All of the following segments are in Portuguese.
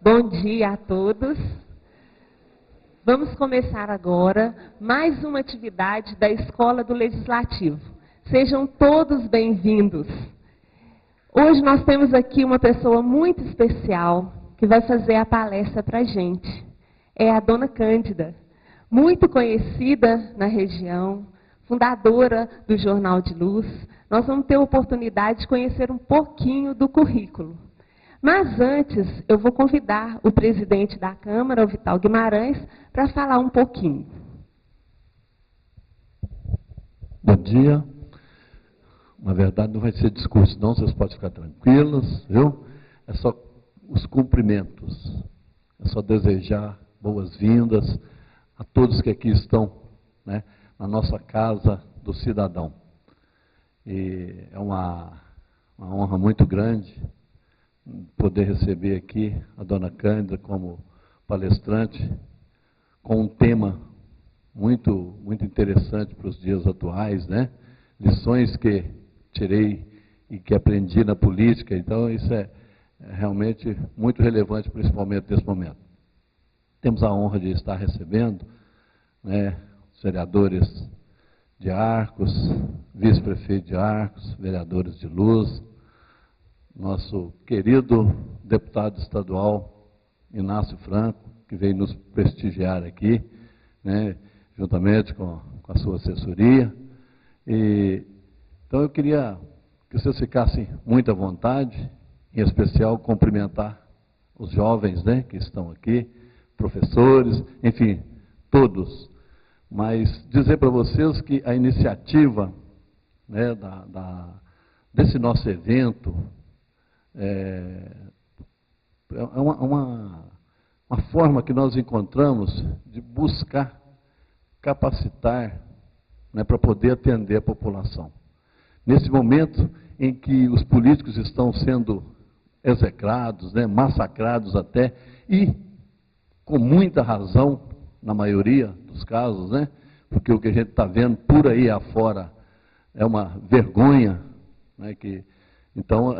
Bom dia a todos. Vamos começar agora mais uma atividade da Escola do Legislativo. Sejam todos bem-vindos. Hoje nós temos aqui uma pessoa muito especial que vai fazer a palestra para a gente. É a Dona Cândida, muito conhecida na região, fundadora do Jornal de Luz. Nós vamos ter a oportunidade de conhecer um pouquinho do currículo. Mas antes, eu vou convidar o presidente da Câmara, o Vital Guimarães, para falar um pouquinho. Bom dia. Na verdade, não vai ser discurso, não, vocês podem ficar tranquilos, viu? É só os cumprimentos. É só desejar boas-vindas a todos que aqui estão, né, na nossa casa do cidadão. E é uma honra muito grande poder receber aqui a Dona Cândida como palestrante, com um tema muito interessante para os dias atuais, né? Lições que tirei e que aprendi na política. Então, isso é realmente muito relevante, principalmente nesse momento. Temos a honra de estar recebendo, né, os vereadores de Arcos, vice-prefeito de Arcos, vereadores de Luz, nosso querido deputado estadual Inácio Franco, que veio nos prestigiar aqui, né, juntamente com a sua assessoria. Então eu queria que vocês ficassem muito à vontade, em especial cumprimentar os jovens, né, que estão aqui, professores, enfim, todos. Mas dizer para vocês que a iniciativa, né, desse nosso evento é uma forma que nós encontramos de buscar capacitar, né, para poder atender a população. Nesse momento em que os políticos estão sendo execrados, né, massacrados até, e com muita razão, na maioria dos casos, né, porque o que a gente está vendo por aí afora é uma vergonha, né, então,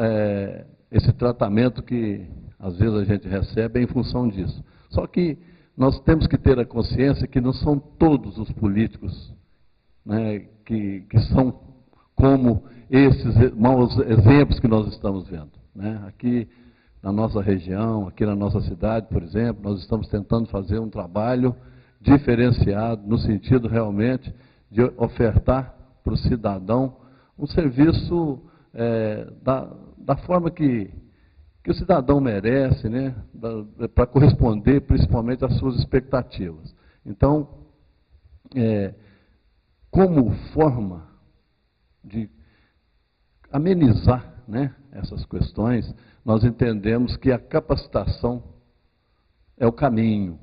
esse tratamento que às vezes a gente recebe é em função disso. Só que nós temos que ter a consciência que não são todos os políticos, né, que são como esses maus exemplos que nós estamos vendo, né? Aqui na nossa região, aqui na nossa cidade, por exemplo, nós estamos tentando fazer um trabalho diferenciado, no sentido realmente de ofertar para o cidadão um serviço da forma que o cidadão merece, né, para corresponder principalmente às suas expectativas. Então, como forma de amenizar, né, essas questões, nós entendemos que a capacitação é o caminho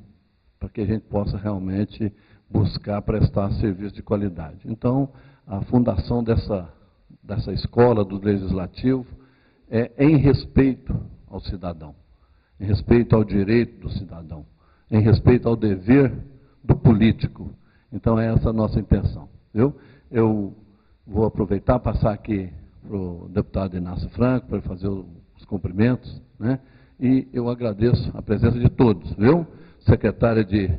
para que a gente possa realmente buscar prestar serviço de qualidade. Então, a fundação dessa escola do Legislativo é em respeito ao cidadão, em respeito ao direito do cidadão, em respeito ao dever do político. Então, é essa a nossa intenção, viu? Eu vou aproveitar, passar aqui para o deputado Inácio Franco, para fazer os cumprimentos, né? E eu agradeço a presença de todos, viu? Secretária de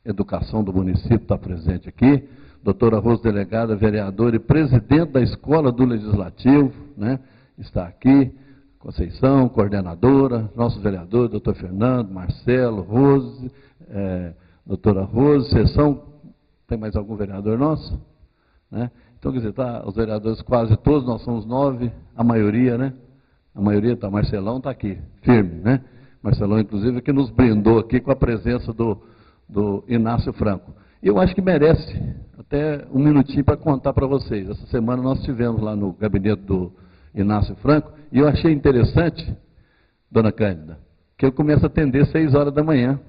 Educação do município está presente aqui, doutora Rose Delegada, vereadora e presidente da Escola do Legislativo, né, está aqui, Conceição, coordenadora, nossos vereadores, doutor Fernando, Marcelo, Rose, doutora Rose, sessão, tem mais algum vereador nosso? Né? Então, quer dizer, tá, os vereadores quase todos, nós somos 9, a maioria, né? A maioria está, Marcelão está aqui, firme, né? Marcelão, inclusive, que nos brindou aqui com a presença do Inácio Franco. E eu acho que merece até um minutinho para contar para vocês. Essa semana nós estivemos lá no gabinete do Inácio Franco, e eu achei interessante, Dona Cândida, que eu começo a atender 6 horas da manhã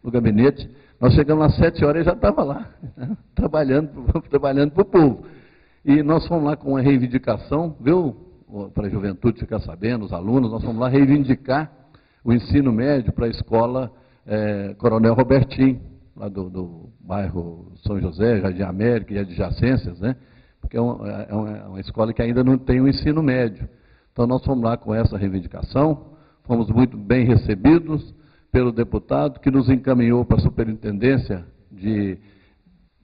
no gabinete. Nós chegamos às 7 horas e já estava lá, né, trabalhando para o povo. E nós fomos lá com uma reivindicação, viu, para a juventude ficar sabendo, os alunos, nós fomos lá reivindicar o ensino médio para a escola Coronel Robertinho, lá do bairro São José, Jardim América e adjacências, né? Porque é uma escola que ainda não tem o ensino médio. Então, nós fomos lá com essa reivindicação, fomos muito bem recebidos, pelo deputado, que nos encaminhou para a Superintendência de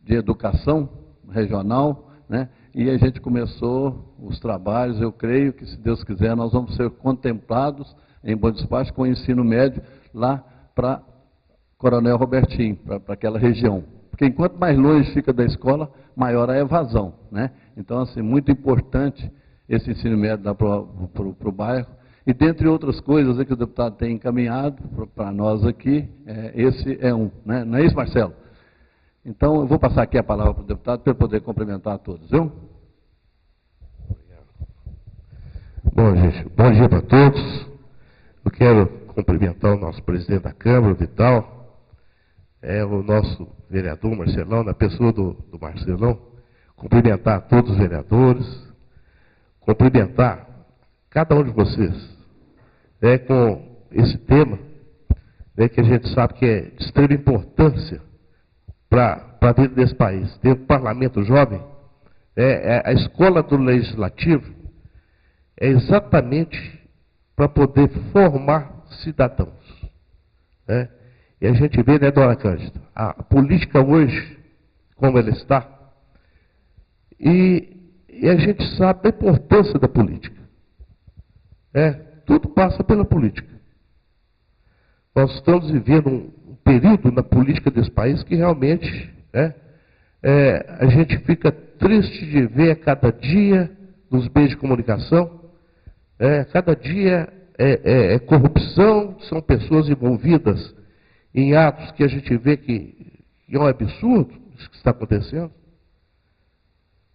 Educação Regional, né? E a gente começou os trabalhos. Eu creio que, se Deus quiser, nós vamos ser contemplados em bom despacho com o ensino médio lá para Coronel Robertinho, para aquela região. Porque enquanto mais longe fica da escola, maior a evasão, né? Então, assim, muito importante esse ensino médio lá para o bairro. E, dentre outras coisas que o deputado tem encaminhado para nós aqui, esse é um, né? Não é isso, Marcelo? Então, eu vou passar aqui a palavra para o deputado para ele poder complementar a todos, viu? Bom, gente, bom dia para todos. Eu quero cumprimentar o nosso presidente da Câmara, o Vital, o nosso vereador Marcelão, na pessoa do Marcelão, cumprimentar todos os vereadores, cumprimentar cada um de vocês, com esse tema, que a gente sabe que é de extrema importância para dentro desse país. Dentro do Parlamento Jovem, a escola do Legislativo é exatamente para poder formar cidadãos. E a gente vê, né, dona Cândida, a política hoje, como ela está, e a gente sabe da importância da política. Tudo passa pela política. Nós estamos vivendo um período na política desse país que realmente a gente fica triste de ver a cada dia nos meios de comunicação, cada dia corrupção, são pessoas envolvidas em atos que a gente vê que é um absurdo isso que está acontecendo.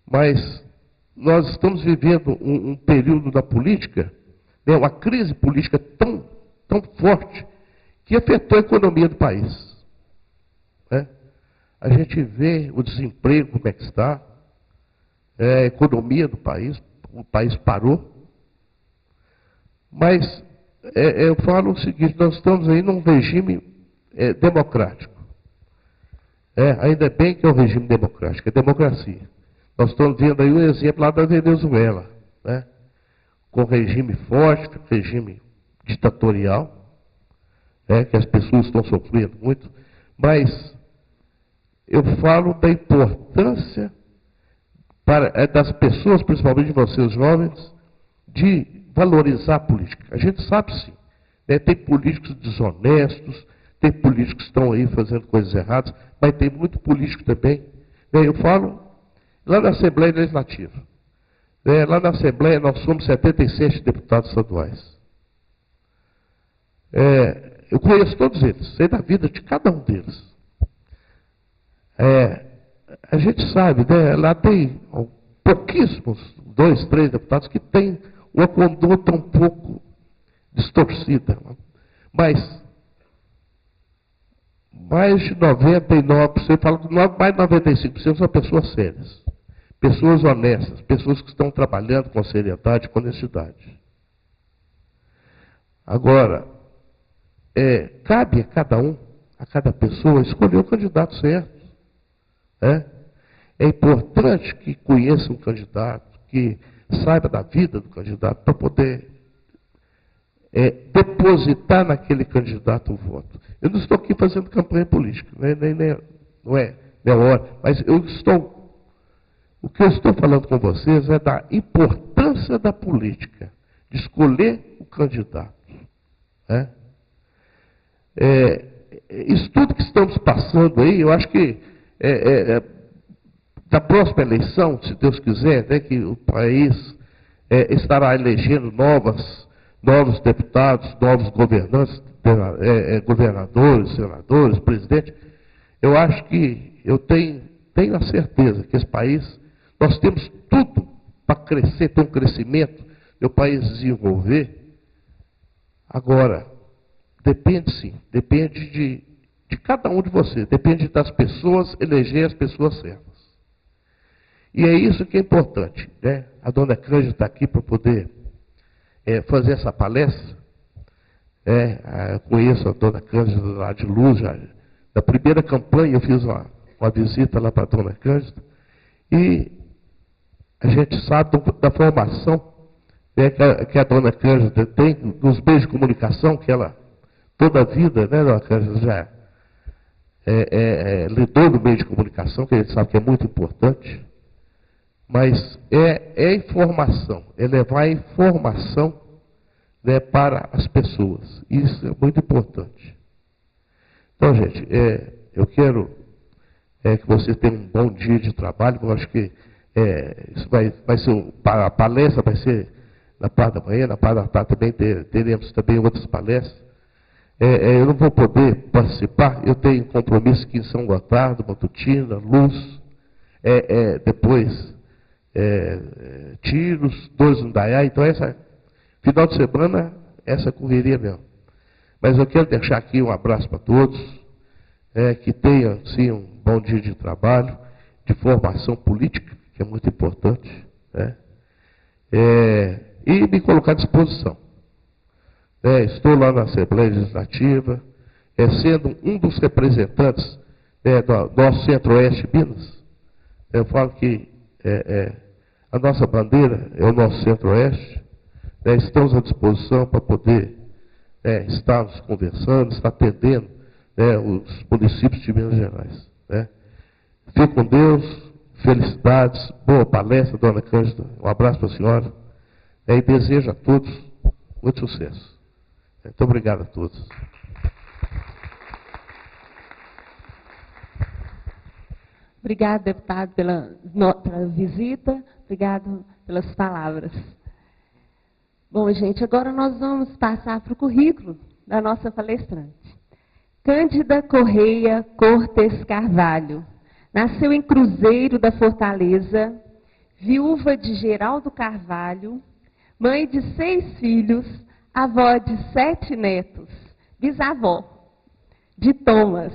Mas nós estamos vivendo um período da política, uma crise política tão forte, que afetou a economia do país. A gente vê o desemprego, como é que está, a economia do país, o país parou. Mas eu falo o seguinte, nós estamos aí num regime democrático. Ainda bem que é um regime democrático, é democracia. Nós estamos vendo aí um exemplo lá da Venezuela, com regime forte, regime ditatorial, que as pessoas estão sofrendo muito, mas eu falo da importância das pessoas, principalmente de vocês jovens, de valorizar a política. A gente sabe sim, tem políticos desonestos, tem políticos que estão aí fazendo coisas erradas, mas tem muito político também. Eu falo lá na Assembleia Legislativa. Lá na Assembleia nós somos 77 deputados estaduais. Eu conheço todos eles, sei da vida de cada um deles. A gente sabe, lá tem pouquíssimos, 2, 3 deputados que têm uma conduta um pouco distorcida. Mas mais de 99%, falo que mais de 95% são pessoas sérias, pessoas honestas, pessoas que estão trabalhando com seriedade, com honestidade. Agora, cabe a cada um, a cada pessoa, escolher o candidato certo. É importante que conheça um candidato, que saiba da vida do candidato, para poder depositar naquele candidato o voto. Eu não estou aqui fazendo campanha política, não é hora, mas o que eu estou falando com vocês é da importância da política, de escolher o candidato. Isso tudo que estamos passando aí, eu acho que da próxima eleição, se Deus quiser, que o país estará elegendo novos deputados, novos governantes, governadores, senadores, presidentes. Eu acho que eu tenho a certeza que esse país, nós temos tudo para crescer, ter um crescimento, o país desenvolver. Agora, depende sim, depende de cada um de vocês, depende das pessoas, eleger as pessoas certas. E é isso que é importante, A dona Cândida está aqui para poder fazer essa palestra. Eu conheço a dona Cândida lá de Luz, da primeira campanha eu fiz uma visita lá para a dona Cândida, e a gente sabe da formação que a dona Cândida tem, dos meios de comunicação que ela toda a vida, né, dona Cândida, já lidou no meio de comunicação, que a gente sabe que é muito importante, mas é informação, é levar a informação, né, para as pessoas. Isso é muito importante. Então, gente, eu quero que você tenha um bom dia de trabalho. Eu acho que isso vai ser a palestra vai ser na parte da manhã, na parte da tarde também teremos também outras palestras. Eu não vou poder participar, eu tenho compromisso aqui em São Gotardo, Matutina, Luz, depois Tiros, 2 no Daiá, então final de semana, essa correria mesmo. Mas eu quero deixar aqui um abraço para todos, que tenham, sim, um bom dia de trabalho, de formação política, que é muito importante, né? E me colocar à disposição. Estou lá na Assembleia Legislativa, sendo um dos representantes do nosso Centro-Oeste de Minas. Eu falo que a nossa bandeira é o nosso Centro-Oeste. Estamos à disposição para poder estarmos conversando, estar atendendo os municípios de Minas Gerais. Fique com Deus, felicidades, boa palestra, dona Cândida, um abraço para a senhora, e desejo a todos muito sucesso. Muito obrigado a todos. Obrigada, deputado, pela visita, obrigado pelas palavras. Bom, gente, agora nós vamos passar para o currículo da nossa palestrante. Cândida Correia Cortes Carvalho. Nasceu em Cruzeiro da Fortaleza, viúva de Geraldo Carvalho, mãe de 6 filhos, avó de 7 netos, bisavó de Thomas.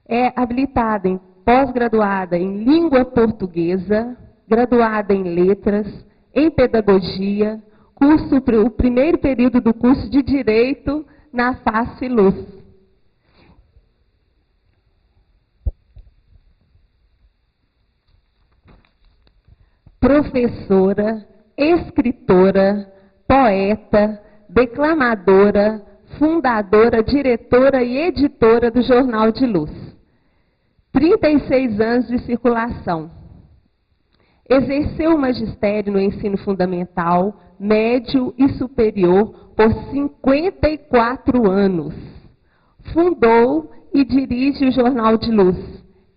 É habilitada em pós-graduada em língua portuguesa, graduada em letras, em pedagogia, o primeiro período do curso de Direito na FASFLUS. Professora, escritora, poeta, declamadora, fundadora, diretora e editora do Jornal de Luz. 36 anos de circulação. Exerceu o magistério no ensino fundamental, médio e superior por 54 anos. Fundou e dirige o Jornal de Luz,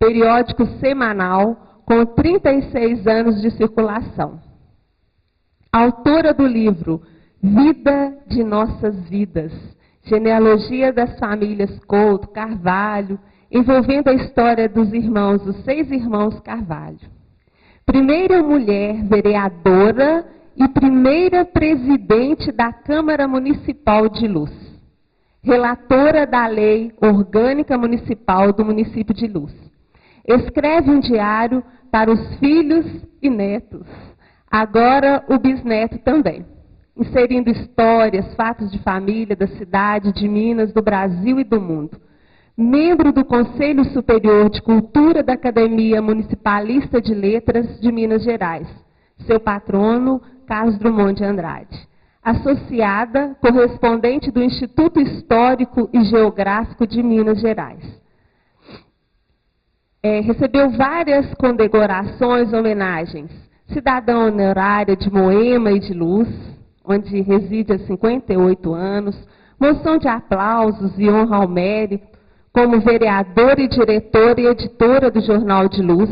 periódico semanal com 36 anos de circulação. Autora do livro Vida de Nossas Vidas, genealogia das famílias Couto, Carvalho, envolvendo a história dos 6 irmãos Carvalho. Primeira mulher vereadora e primeira presidente da Câmara Municipal de Luz. Relatora da Lei Orgânica Municipal do município de Luz. Escreve um diário para os filhos e netos, agora o bisneto também, inserindo histórias, fatos de família, da cidade, de Minas, do Brasil e do mundo. Membro do Conselho Superior de Cultura da Academia Municipalista de Letras de Minas Gerais. Seu patrono, Carlos Drummond de Andrade. Associada, correspondente do Instituto Histórico e Geográfico de Minas Gerais. Recebeu várias condecorações, homenagens. Cidadã honorária de Moema e de Luz, onde reside há 58 anos. Moção de aplausos e honra ao mérito, como vereadora e diretora e editora do Jornal de Luz.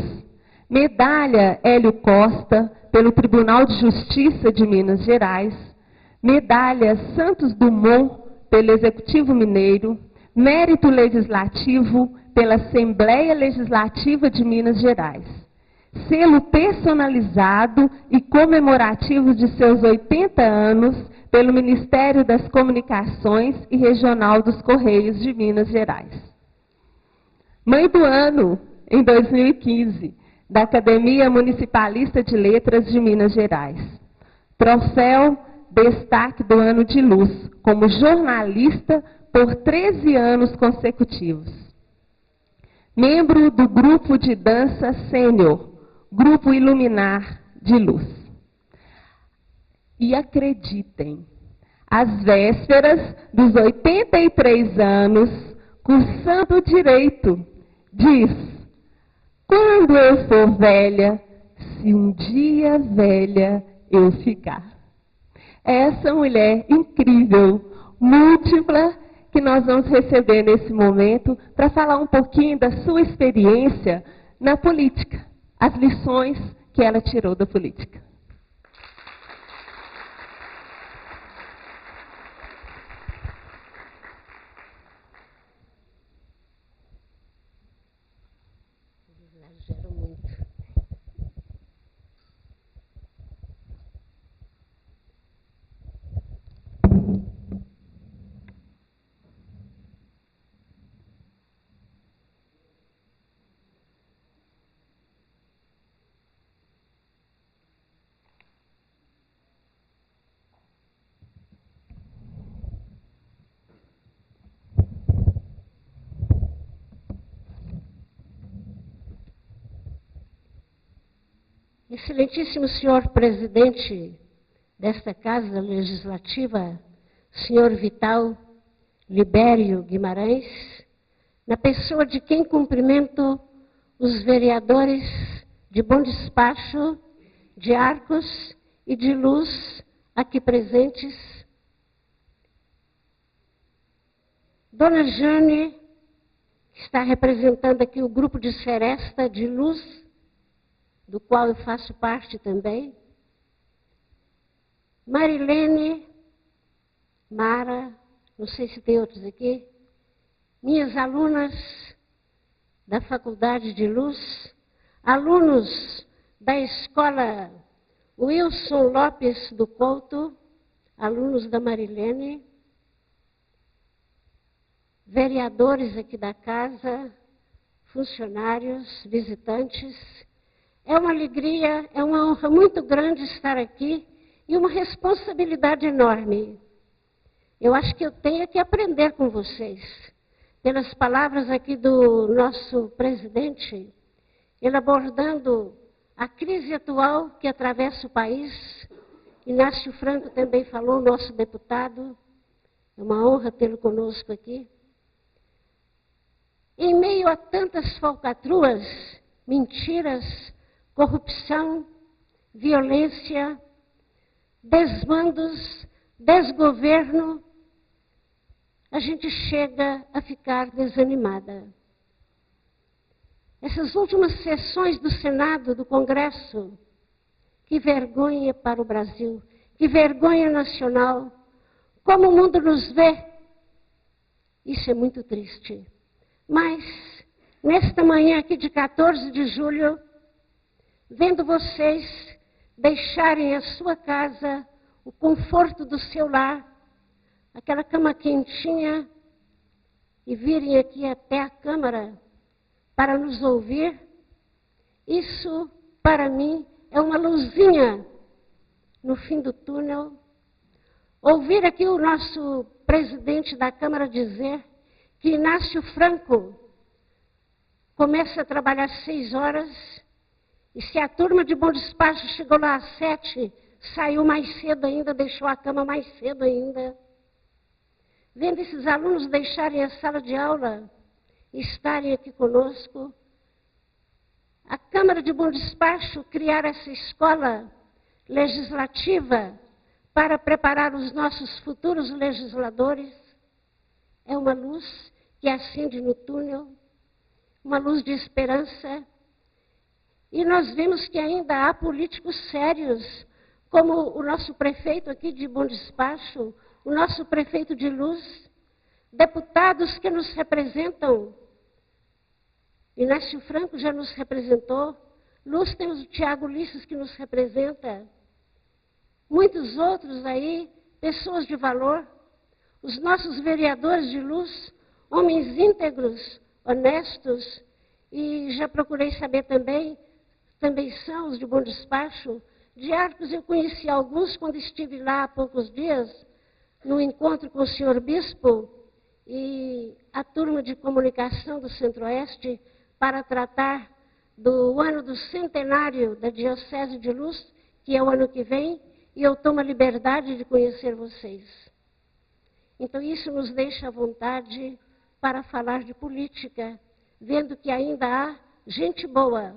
Medalha Hélio Costa, pelo Tribunal de Justiça de Minas Gerais. Medalha Santos Dumont, pelo Executivo Mineiro. Mérito Legislativo, pela Assembleia Legislativa de Minas Gerais. Selo personalizado e comemorativo de seus 80 anos pelo Ministério das Comunicações e Regional dos Correios de Minas Gerais. Mãe do ano, em 2015, da Academia Municipalista de Letras de Minas Gerais. Troféu Destaque do Ano de Luz, como jornalista por 13 anos consecutivos. Membro do Grupo de Dança Sênior, Grupo Iluminar de Luz. E acreditem, às vésperas dos 83 anos, cursando Direito, diz: quando eu for velha, se um dia velha eu ficar. Essa mulher incrível, múltipla, que nós vamos receber nesse momento para falar um pouquinho da sua experiência na política, as lições que ela tirou da política. Exagero muito. Excelentíssimo senhor presidente desta Casa Legislativa, senhor Vital Libério Guimarães, na pessoa de quem cumprimento os vereadores de Bom Despacho, de Arcos e de Luz aqui presentes, Dona Jane, que está representando aqui o grupo de Seresta de Luz, do qual eu faço parte também, Marilene, Mara, não sei se tem outros aqui, minhas alunas da Faculdade de Luz, alunos da Escola Wilson Lopes do Couto, alunos da Marilene, vereadores aqui da casa, funcionários, visitantes. É uma alegria, é uma honra muito grande estar aqui e uma responsabilidade enorme. Eu acho que eu tenho que aprender com vocês. Pelas palavras aqui do nosso presidente, ele abordando a crise atual que atravessa o país. Inácio Franco também falou, nosso deputado. É uma honra tê-lo conosco aqui. Em meio a tantas falcatruas, mentiras, corrupção, violência, desmandos, desgoverno, a gente chega a ficar desanimada. Essas últimas sessões do Senado, do Congresso, que vergonha para o Brasil, que vergonha nacional, como o mundo nos vê, isso é muito triste. Mas, nesta manhã aqui de 14 de julho, vendo vocês deixarem a sua casa, o conforto do seu lar, aquela cama quentinha, e virem aqui até a Câmara para nos ouvir, isso, para mim, é uma luzinha no fim do túnel. Ouvir aqui o nosso presidente da Câmara dizer que Inácio Franco começa a trabalhar às 6 horas, e se a turma de Bom Despacho chegou lá às 7, saiu mais cedo ainda, deixou a cama mais cedo ainda. Vendo esses alunos deixarem a sala de aula e estarem aqui conosco, a Câmara de Bom Despacho criar essa escola legislativa para preparar os nossos futuros legisladores, é uma luz que acende no túnel, uma luz de esperança. E nós vemos que ainda há políticos sérios, como o nosso prefeito aqui de Bom Despacho, o nosso prefeito de Luz, deputados que nos representam. Inácio Franco já nos representou, Luz temos o Tiago Ulisses que nos representa, muitos outros aí, pessoas de valor, os nossos vereadores de Luz, homens íntegros, honestos, e já procurei saber também são os de Bom Despacho. De Arcos eu conheci alguns quando estive lá há poucos dias, no encontro com o senhor Bispo e a turma de comunicação do Centro-Oeste para tratar do ano do centenário da Diocese de Luz, que é o ano que vem, e eu tomo a liberdade de conhecer vocês. Então, isso nos deixa à vontade para falar de política, vendo que ainda há gente boa.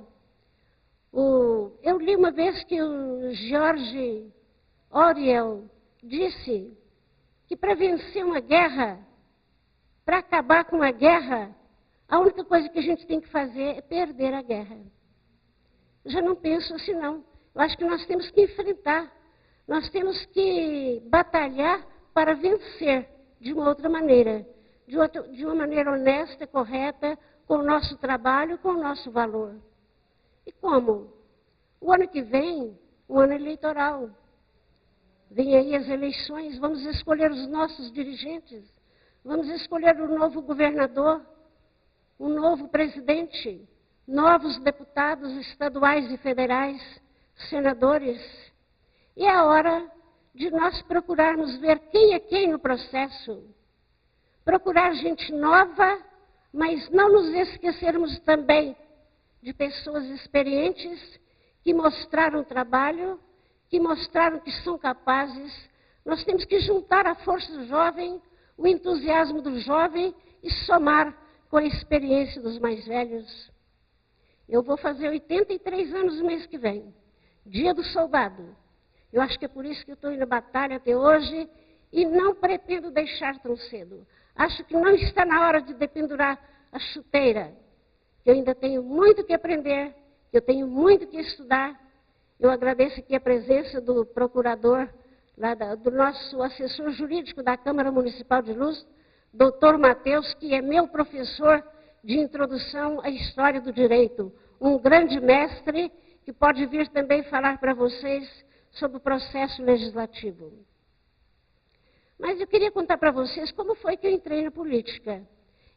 Eu li uma vez que o George Orwell disse que para vencer uma guerra, para acabar com a guerra, a única coisa que a gente tem que fazer é perder a guerra. Eu já não penso assim, não. Eu acho que nós temos que enfrentar, nós temos que batalhar para vencer de uma outra maneira, de uma maneira honesta, correta, com o nosso trabalho, com o nosso valor. E como? O ano que vem, o ano eleitoral. Vem aí as eleições, vamos escolher os nossos dirigentes, vamos escolher o novo governador, um novo presidente, novos deputados estaduais e federais, senadores. E é a hora de nós procurarmos ver quem é quem no processo. Procurar gente nova, mas não nos esquecermos também de pessoas experientes que mostraram trabalho, que mostraram que são capazes. Nós temos que juntar a força do jovem, o entusiasmo do jovem e somar com a experiência dos mais velhos. Eu vou fazer 83 anos no mês que vem, Dia do Soldado. Eu acho que é por isso que eu estou indo à batalha até hoje e não pretendo deixar tão cedo. Acho que não está na hora de dependurar a chuteira. Eu ainda tenho muito que aprender, eu tenho muito que estudar. Eu agradeço aqui a presença do procurador, do nosso assessor jurídico da Câmara Municipal de Luz, doutor Matheus, que é meu professor de introdução à história do direito. Um grande mestre que pode vir também falar para vocês sobre o processo legislativo. Mas eu queria contar para vocês como foi que eu entrei na política.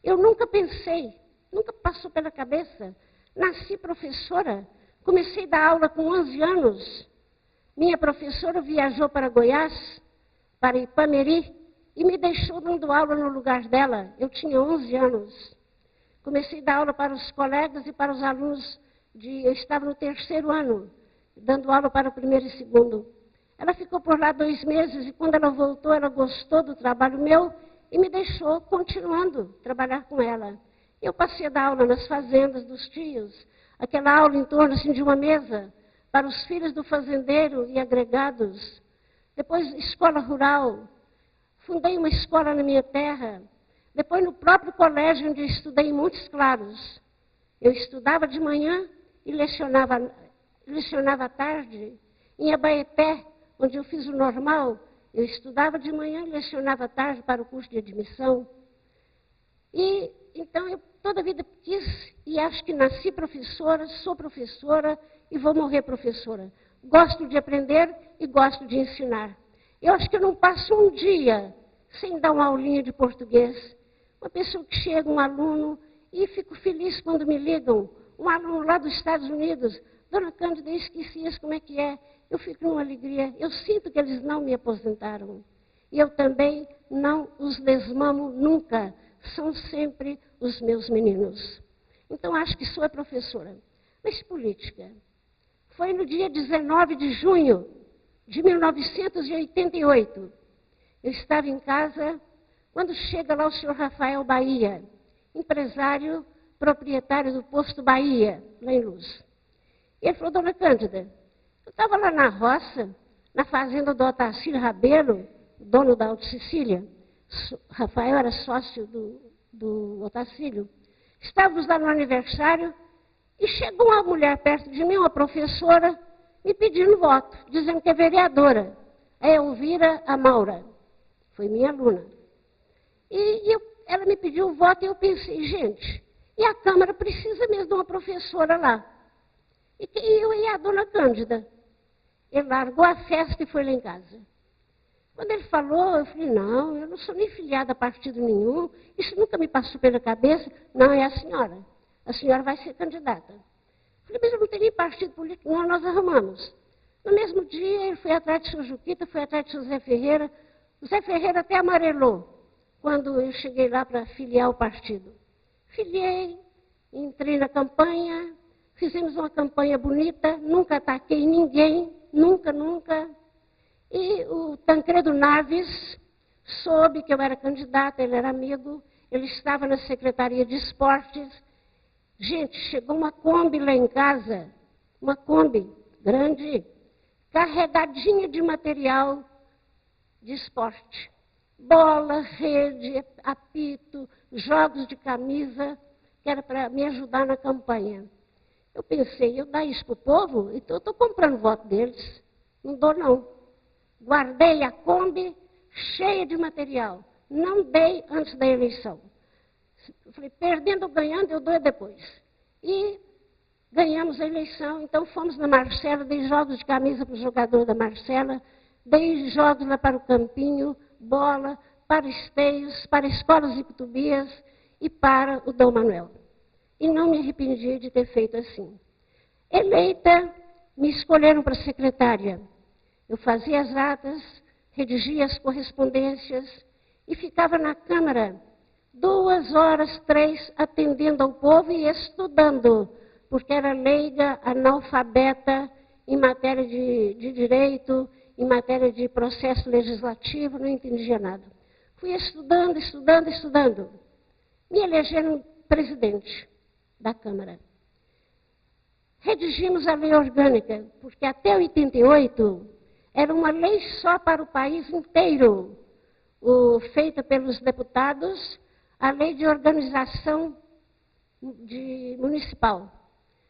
Eu nunca pensei, nunca passou pela cabeça. Nasci professora, comecei a dar aula com 11 anos. Minha professora viajou para Goiás, para Ipameri, e me deixou dando aula no lugar dela. Eu tinha 11 anos. Comecei a dar aula para os colegas e para os alunos. Eu estava no 3º ano, dando aula para o 1º e 2º. Ela ficou por lá 2 meses e quando ela voltou, ela gostou do trabalho meu e me deixou continuando a trabalhar com ela. Eu passei a dar aula nas fazendas dos tios, aquela aula em torno assim, de uma mesa, para os filhos do fazendeiro e agregados. Depois, escola rural. Fundei uma escola na minha terra. Depois, no próprio colégio onde eu estudei em Montes Claros. Eu estudava de manhã e lecionava à tarde. Em Abaeté, onde eu fiz o normal, eu estudava de manhã e lecionava à tarde para o curso de admissão. E então eu toda a vida quis e acho que nasci professora, sou professora e vou morrer professora. Gosto de aprender e gosto de ensinar. Eu acho que eu não passo um dia sem dar uma aulinha de português. Uma pessoa que chega, um aluno, e fico feliz quando me ligam, um aluno lá dos Estados Unidos, Dona Cândida, eu esqueci isso, como é que é? Eu fico numa alegria, eu sinto que eles não me aposentaram. E eu também não os desmamo nunca, são sempre os meus meninos. Então, acho que sou a professora. Mas política. Foi no dia 19 de junho de 1988. Eu estava em casa, quando chega lá o senhor Rafael Bahia, empresário, proprietário do posto Bahia, lá em Luz. E ele falou, Dona Cândida, eu estava lá na roça, na fazenda do Otacílio Rabelo, dono da Alto Sicília. Rafael era sócio do Otacílio. Estávamos lá no aniversário e chegou uma mulher perto de mim, uma professora, me pedindo voto, dizendo que é vereadora. A Elvira Amaura. Foi minha aluna. Ela me pediu o voto e eu pensei, gente, e a Câmara precisa mesmo de uma professora lá. E a Dona Cândida. Ele largou a festa e foi lá em casa. Quando ele falou, eu falei, não, eu não sou nem filiada a partido nenhum, isso nunca me passou pela cabeça. Não, é a senhora vai ser candidata. Eu falei, mas eu não tenho nem partido político, não, nós arrumamos. No mesmo dia, ele foi atrás de seu Juquita, foi atrás de seu Zé Ferreira. O Zé Ferreira até amarelou quando eu cheguei lá para filiar o partido. Filiei, entrei na campanha, fizemos uma campanha bonita, nunca ataquei ninguém, nunca. E o Tancredo Naves soube que eu era candidata, ele era amigo, ele estava na Secretaria de Esportes. Gente, chegou uma Kombi lá em casa, uma Kombi grande, carregadinha de material de esporte. Bola, rede, apito, jogos de camisa, que era para me ajudar na campanha. Eu pensei, eu dar isso para o povo? Então eu estou comprando o voto deles. Não dou, não. Guardei a Kombi cheia de material. Não dei antes da eleição. Eu falei, perdendo ou ganhando, eu dou depois. E ganhamos a eleição, então fomos na Marcela, dei jogos de camisa para o jogador da Marcela, dei jogos lá para o Campinho, bola, para esteios, para escolas e Cutubias e para o Dom Manuel. E não me arrependi de ter feito assim. Eleita, me escolheram para secretária. Eu fazia as atas, redigia as correspondências e ficava na Câmara 2 horas, 3, atendendo ao povo e estudando, porque era leiga, analfabeta em matéria de direito, em matéria de processo legislativo, não entendia nada. Fui estudando, estudando, estudando. Me elegeram presidente da Câmara. Redigimos a lei orgânica, porque até 88 era uma lei só para o país inteiro, feita pelos deputados, a lei de organização municipal.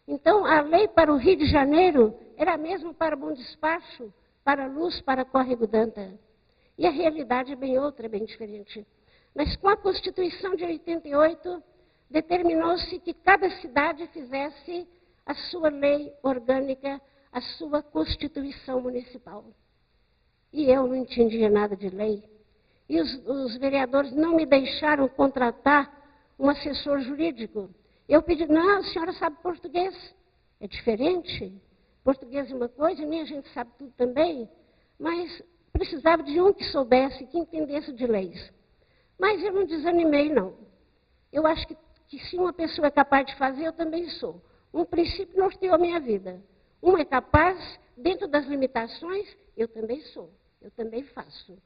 Então, a lei para o Rio de Janeiro era a mesma para Bom Despacho, para Luz, para Córrego Danta. E a realidade é bem outra, é bem diferente. Mas com a Constituição de 88, determinou-se que cada cidade fizesse a sua lei orgânica, a sua Constituição municipal. E eu não entendia nada de lei. E os vereadores não me deixaram contratar um assessor jurídico. Eu pedi, não, a senhora sabe português. É diferente. Português é uma coisa, nem a gente sabe tudo também. Mas precisava de um que soubesse, que entendesse de leis. Mas eu não desanimei, não. Eu acho que se uma pessoa é capaz de fazer, eu também sou. Um princípio norteou a minha vida. Um é capaz, dentro das limitações, eu também sou. Eu também faço.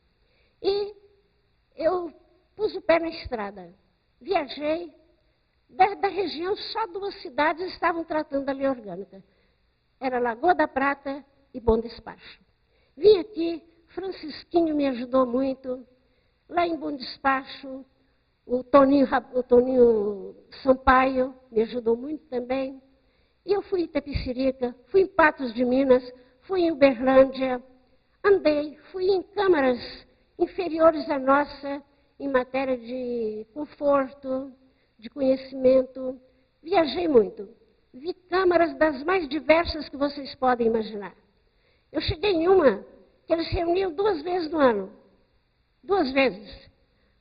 E eu pus o pé na estrada. Viajei. Da região, só 2 cidades estavam tratando da lei orgânica. Era Lagoa da Prata e Bom Despacho. Vim aqui, Francisquinho me ajudou muito. Lá em Bom Despacho, o Toninho Sampaio me ajudou muito também. E eu fui em Itapecerica, fui em Patos de Minas, fui em Uberlândia, andei, fui em câmaras inferiores à nossa, em matéria de conforto, de conhecimento. Viajei muito. Vi câmaras das mais diversas que vocês podem imaginar. Eu cheguei em uma que eles reuniam 2 vezes no ano. 2 vezes.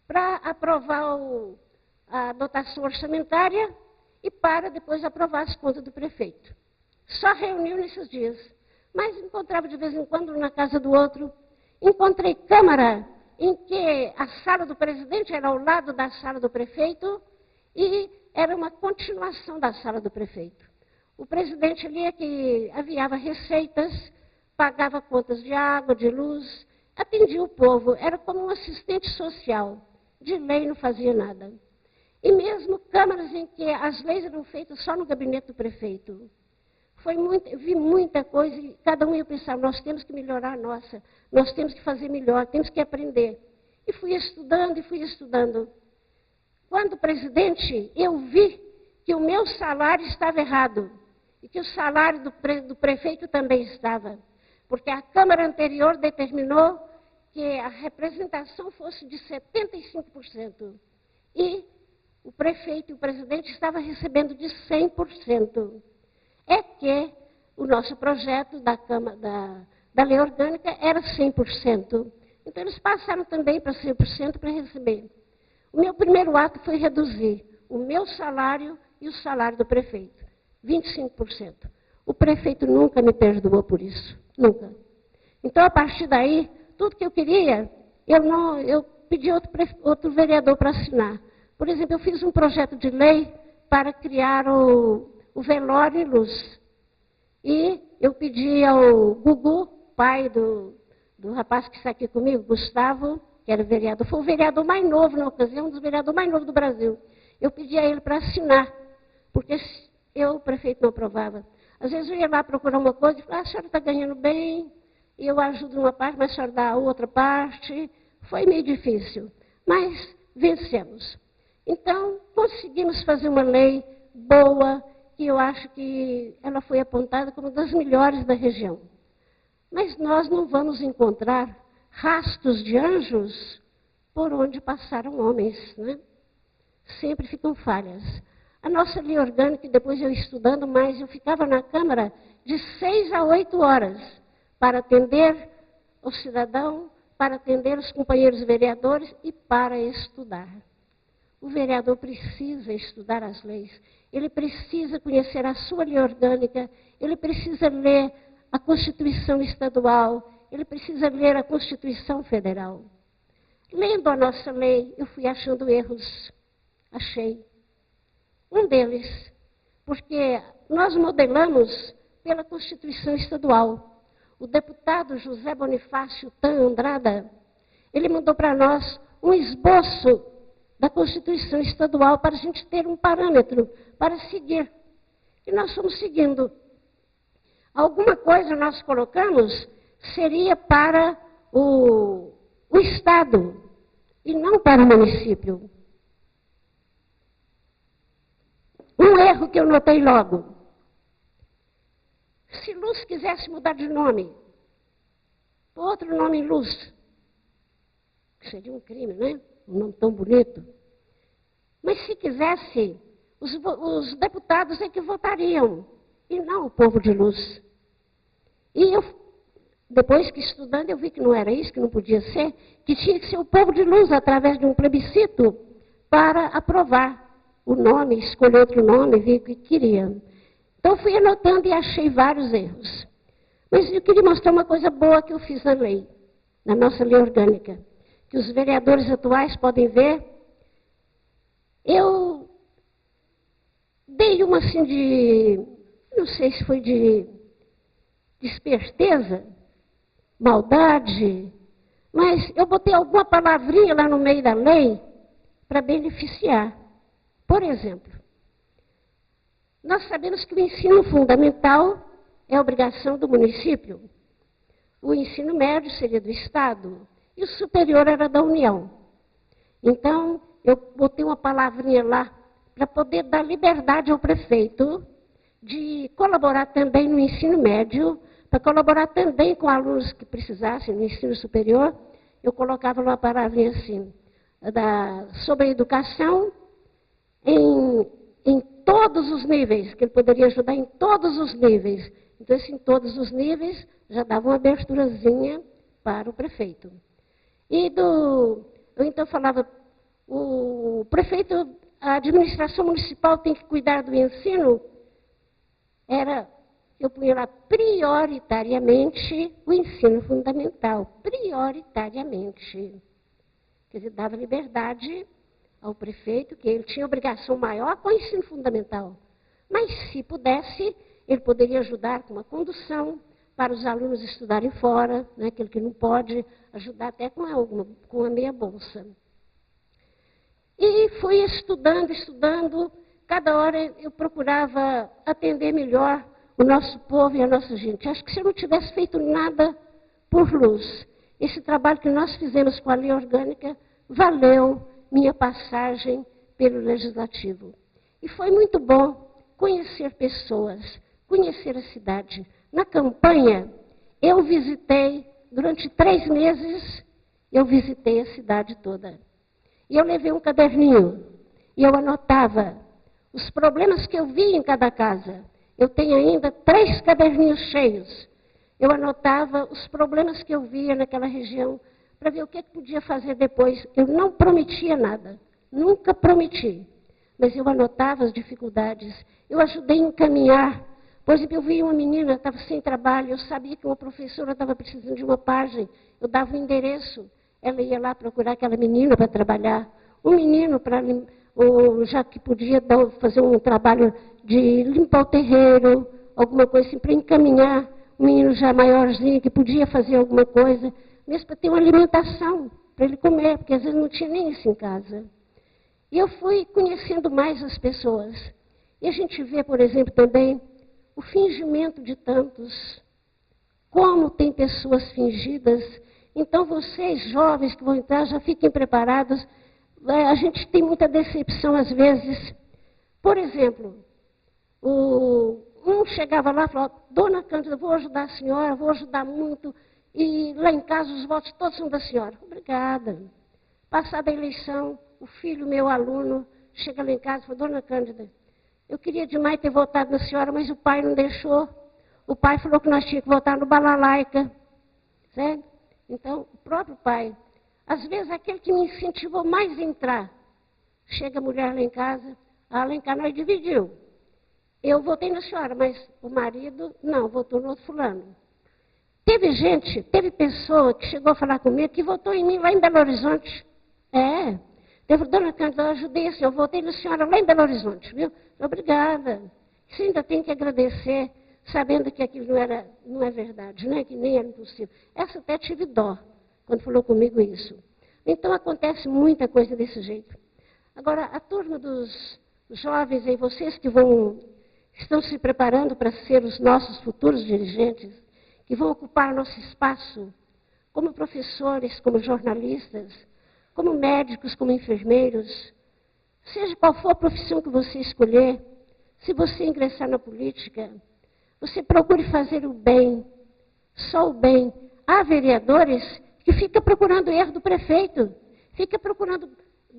Para aprovar a dotação orçamentária e para depois aprovar as contas do prefeito. Só reuniu nesses dias. Mas encontrava de vez em quando na casa do outro. Encontrei câmara em que a sala do presidente era ao lado da sala do prefeito e era uma continuação da sala do prefeito. O presidente ali é que aviava receitas, pagava contas de água, de luz, atendia o povo, era como um assistente social. De lei não fazia nada. E mesmo câmaras em que as leis eram feitas só no gabinete do prefeito. Vi muita coisa e cada um ia pensar, nós temos que melhorar a nossa, nós temos que fazer melhor, temos que aprender. E fui estudando e fui estudando. Quando presidente, eu vi que o meu salário estava errado e que o salário do prefeito também estava. Porque a Câmara anterior determinou que a representação fosse de 75%. E o prefeito e o presidente estavam recebendo de 100%. É que o nosso projeto da lei orgânica era 100%. Então, eles passaram também para 100% para receber. O meu primeiro ato foi reduzir o meu salário e o salário do prefeito. 25%. O prefeito nunca me perdoou por isso. Nunca. Então, a partir daí, tudo que eu queria, eu pedi outro vereador para assinar. Por exemplo, eu fiz um projeto de lei para criar o velório e luz. E eu pedi ao Gugu, pai do rapaz que está aqui comigo, Gustavo, que era vereador, foi o vereador mais novo na ocasião, um dos vereadores mais novos do Brasil. Eu pedi a ele para assinar, porque o prefeito não aprovava. Às vezes eu ia lá procurar uma coisa e falava, a senhora está ganhando bem, eu ajudo numa parte, mas a senhora dá a outra parte. Foi meio difícil, mas vencemos. Então, conseguimos fazer uma lei boa, que eu acho que ela foi apontada como uma das melhores da região. Mas nós não vamos encontrar rastros de anjos por onde passaram homens, né? Sempre ficam falhas. A nossa lei orgânica, depois eu estudando mais, eu ficava na Câmara de 6 a 8 horas para atender o cidadão, para atender os companheiros vereadores e para estudar. O vereador precisa estudar as leis, ele precisa conhecer a sua lei orgânica, ele precisa ler a Constituição Estadual, ele precisa ler a Constituição Federal. Lendo a nossa lei, eu fui achando erros. Achei. Um deles, porque nós modelamos pela Constituição Estadual. O deputado José Bonifácio Tan Andrada, ele mandou para nós um esboço da Constituição Estadual para a gente ter um parâmetro para seguir. E nós fomos seguindo. Alguma coisa nós colocamos seria para o Estado e não para o município. Um erro que eu notei logo. Se Luz quisesse mudar de nome, outro nome em Luz, que seria um crime, né? Um nome tão bonito. Mas se quisesse, os deputados é que votariam, e não o povo de Luz. E eu, depois que estudando, eu vi que não era isso, que não podia ser, que tinha que ser o povo de Luz, através de um plebiscito, para aprovar o nome, escolher outro nome, ver o que queria. Então, fui anotando e achei vários erros. Mas eu queria mostrar uma coisa boa que eu fiz na lei, na nossa lei orgânica, que os vereadores atuais podem ver. Eu dei uma assim de, não sei se foi de esperteza, maldade, mas eu botei alguma palavrinha lá no meio da lei para beneficiar. Por exemplo, nós sabemos que o ensino fundamental é obrigação do município, o ensino médio seria do Estado e o superior era da União. Então, eu botei uma palavrinha lá para poder dar liberdade ao prefeito de colaborar também no ensino médio, para colaborar também com alunos que precisassem no ensino superior. Eu colocava uma palavrinha assim, sobre a educação em todos os níveis, que ele poderia ajudar em todos os níveis. Então, assim, em todos os níveis, já dava uma aberturazinha para o prefeito. Eu então falava, o prefeito, a administração municipal tem que cuidar do ensino, eu punha lá prioritariamente o ensino fundamental, prioritariamente. Quer dizer, dava liberdade ao prefeito, que ele tinha obrigação maior com o ensino fundamental. Mas, se pudesse, ele poderia ajudar com uma condução para os alunos estudarem fora, né, aquele que não pode, ajudar até com a meia bolsa. E fui estudando, cada hora eu procurava atender melhor o nosso povo e a nossa gente. Acho que se eu não tivesse feito nada por Luz, esse trabalho que nós fizemos com a lei orgânica, valeu minha passagem pelo Legislativo. E foi muito bom conhecer pessoas, conhecer a cidade. Na campanha, eu visitei, durante 3 meses, eu visitei a cidade toda. E eu levei um caderninho, e eu anotava os problemas que eu via em cada casa. Eu tenho ainda 3 caderninhos cheios. Eu anotava os problemas que eu via naquela região, para ver o que podia fazer depois. Eu não prometia nada, nunca prometi. Mas eu anotava as dificuldades, eu ajudei a encaminhar. Por exemplo, eu vi uma menina, estava sem trabalho, eu sabia que uma professora estava precisando de uma página, eu dava o endereço, ela ia lá procurar aquela menina para trabalhar. Um menino, já que podia fazer um trabalho de limpar o terreiro, alguma coisa assim, para encaminhar um menino já maiorzinho, que podia fazer alguma coisa, mesmo para ter uma alimentação. para ele comer, porque às vezes não tinha nem isso em casa. E eu fui conhecendo mais as pessoas. E a gente vê, por exemplo, também o fingimento de tantos. Como tem pessoas fingidas. Então, vocês, jovens que vão entrar, já fiquem preparados. A gente tem muita decepção, às vezes. Por exemplo, um chegava lá e falava, Dona Cândida, vou ajudar a senhora, vou ajudar muito. E lá em casa os votos todos são da senhora. Obrigada. Passada a eleição, o filho, meu aluno, chega lá em casa e fala, Dona Cândida, eu queria demais ter votado na senhora, mas o pai não deixou. O pai falou que nós tínhamos que votar no Balalaica. Certo? Então, o próprio pai, às vezes aquele que me incentivou mais a entrar, chega a mulher lá em casa, lá em casa nós dividiu. Eu votei na senhora, mas o marido, não, votou no outro fulano. Teve pessoa que chegou a falar comigo que votou em mim lá em Belo Horizonte. Teve, Dona Cândida, eu ajudei a senhora, eu votei na senhora lá em Belo Horizonte, viu? Obrigada. Você ainda tem que agradecer, sabendo que aquilo não é verdade, né? Que nem era impossível. Essa até tive dó, quando falou comigo isso. Então, acontece muita coisa desse jeito. Agora, a turma dos jovens aí, vocês que estão se preparando para ser os nossos futuros dirigentes, que vão ocupar nosso espaço, como professores, como jornalistas, como médicos, como enfermeiros, seja qual for a profissão que você escolher, se você ingressar na política, você procure fazer o bem, só o bem. Há vereadores que ficam procurando erro do prefeito, fica procurando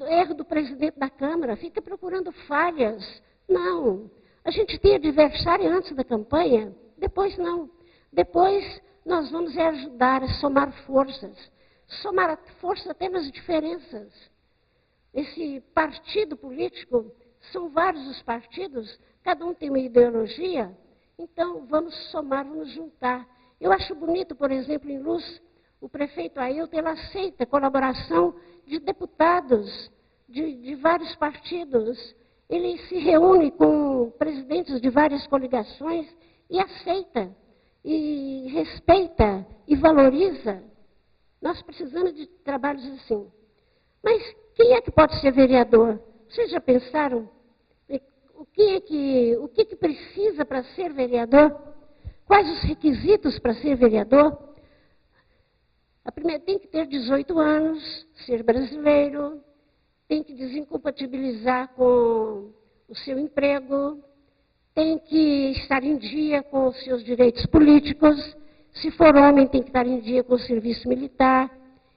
erro do presidente da Câmara, fica procurando falhas. Não, a gente tem adversário antes da campanha, depois não. Depois nós vamos ajudar a somar forças até nas diferenças. Esse partido político, são vários os partidos, cada um tem uma ideologia, então vamos somar, vamos juntar. Eu acho bonito, por exemplo, em Luz, o prefeito Ailton, ele aceita a colaboração de deputados de vários partidos. Ele se reúne com presidentes de várias coligações e aceita, e respeita, e valoriza. Nós precisamos de trabalhos assim. Mas quem é que pode ser vereador? Vocês já pensaram? O que precisa para ser vereador? Quais os requisitos para ser vereador? A primeira, tem que ter 18 anos, ser brasileiro, tem que desincompatibilizar com o seu emprego, tem que estar em dia com os seus direitos políticos, se for homem tem que estar em dia com o serviço militar.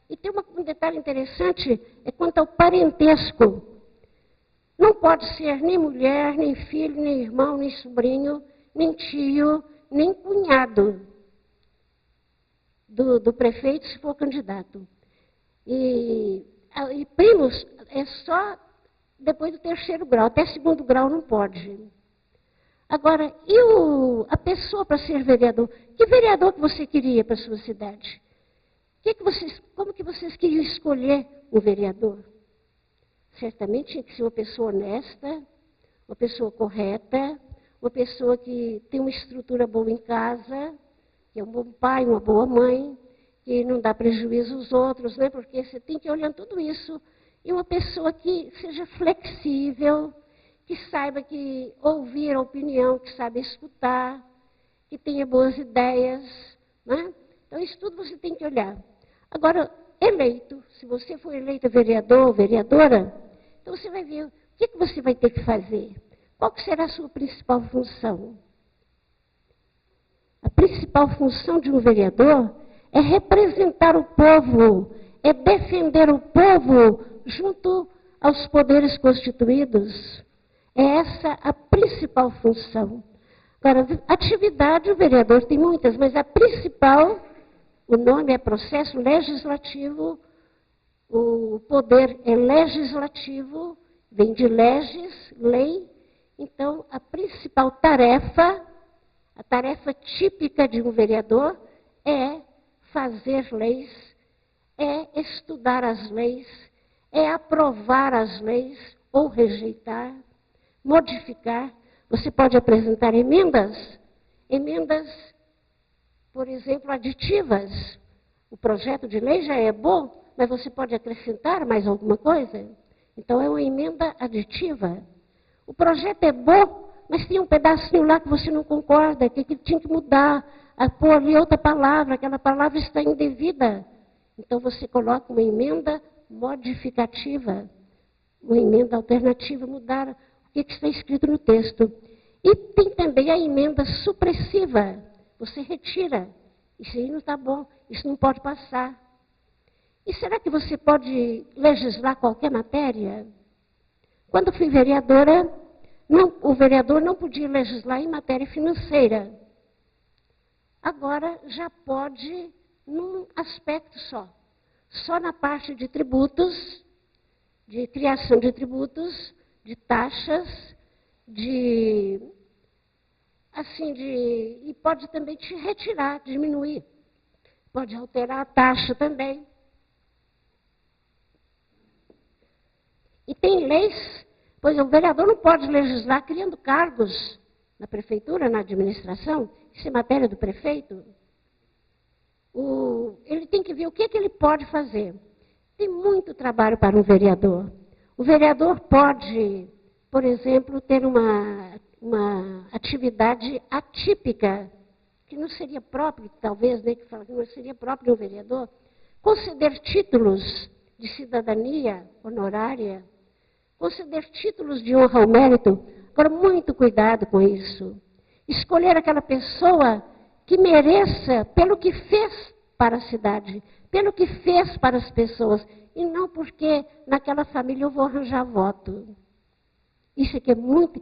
E tem um detalhe interessante, é quanto ao parentesco. Não pode ser nem mulher, nem filho, nem irmão, nem sobrinho, nem tio, nem cunhado do prefeito, se for candidato. E primos é só depois do 3º grau, até 2º grau não pode. Agora, a pessoa para ser vereador? Que vereador que você queria para a sua cidade? Como que vocês queriam escolher o vereador? Certamente tinha que ser uma pessoa honesta, uma pessoa correta, uma pessoa que tem uma estrutura boa em casa, que é um bom pai, uma boa mãe, que não dá prejuízo aos outros, né? Porque você tem que olhar tudo isso. E uma pessoa que seja flexível, que saiba ouvir a opinião, que saiba escutar, que tenha boas ideias, né? Então, isso tudo você tem que olhar. Agora, eleito, se você for eleito vereador ou vereadora, então você vai ver o que você vai ter que fazer. Qual que será a sua principal função? A principal função de um vereador é representar o povo, é defender o povo junto aos poderes constituídos. É essa a principal função. Agora, atividade, o vereador tem muitas, mas a principal, o nome é processo legislativo, o poder é legislativo, vem de leges, lei. Então, a principal tarefa, a tarefa típica de um vereador é fazer leis, é estudar as leis, é aprovar as leis ou rejeitar, modificar. Você pode apresentar emendas, por exemplo, aditivas. O projeto de lei já é bom, mas você pode acrescentar mais alguma coisa? Então, é uma emenda aditiva. O projeto é bom, mas tem um pedacinho lá que você não concorda, que tinha que mudar, a pôr ali outra palavra, aquela palavra está indevida. Então, você coloca uma emenda modificativa, uma emenda alternativa, mudar o que está escrito no texto. E tem também a emenda supressiva. Você retira. Isso aí não está bom, isso não pode passar. E será que você pode legislar qualquer matéria? Quando fui vereadora, o vereador não podia legislar em matéria financeira. Agora já pode num aspecto só. Só na parte de tributos, de criação de tributos, de taxas, e pode também te retirar, diminuir. Pode alterar a taxa também. E tem leis, pois o vereador não pode legislar criando cargos na prefeitura, na administração, isso é matéria do prefeito. Ele tem que ver o que ele pode fazer. Tem muito trabalho para um vereador. O vereador pode, por exemplo, ter uma atividade atípica, que não seria próprio, talvez, né, que não seria próprio um vereador, conceder títulos de cidadania honorária, conceder títulos de honra ao mérito. Agora, muito cuidado com isso. Escolher aquela pessoa que mereça pelo que fez para a cidade, pelo que fez para as pessoas, e não porque naquela família eu vou arranjar voto. Isso aqui é muito...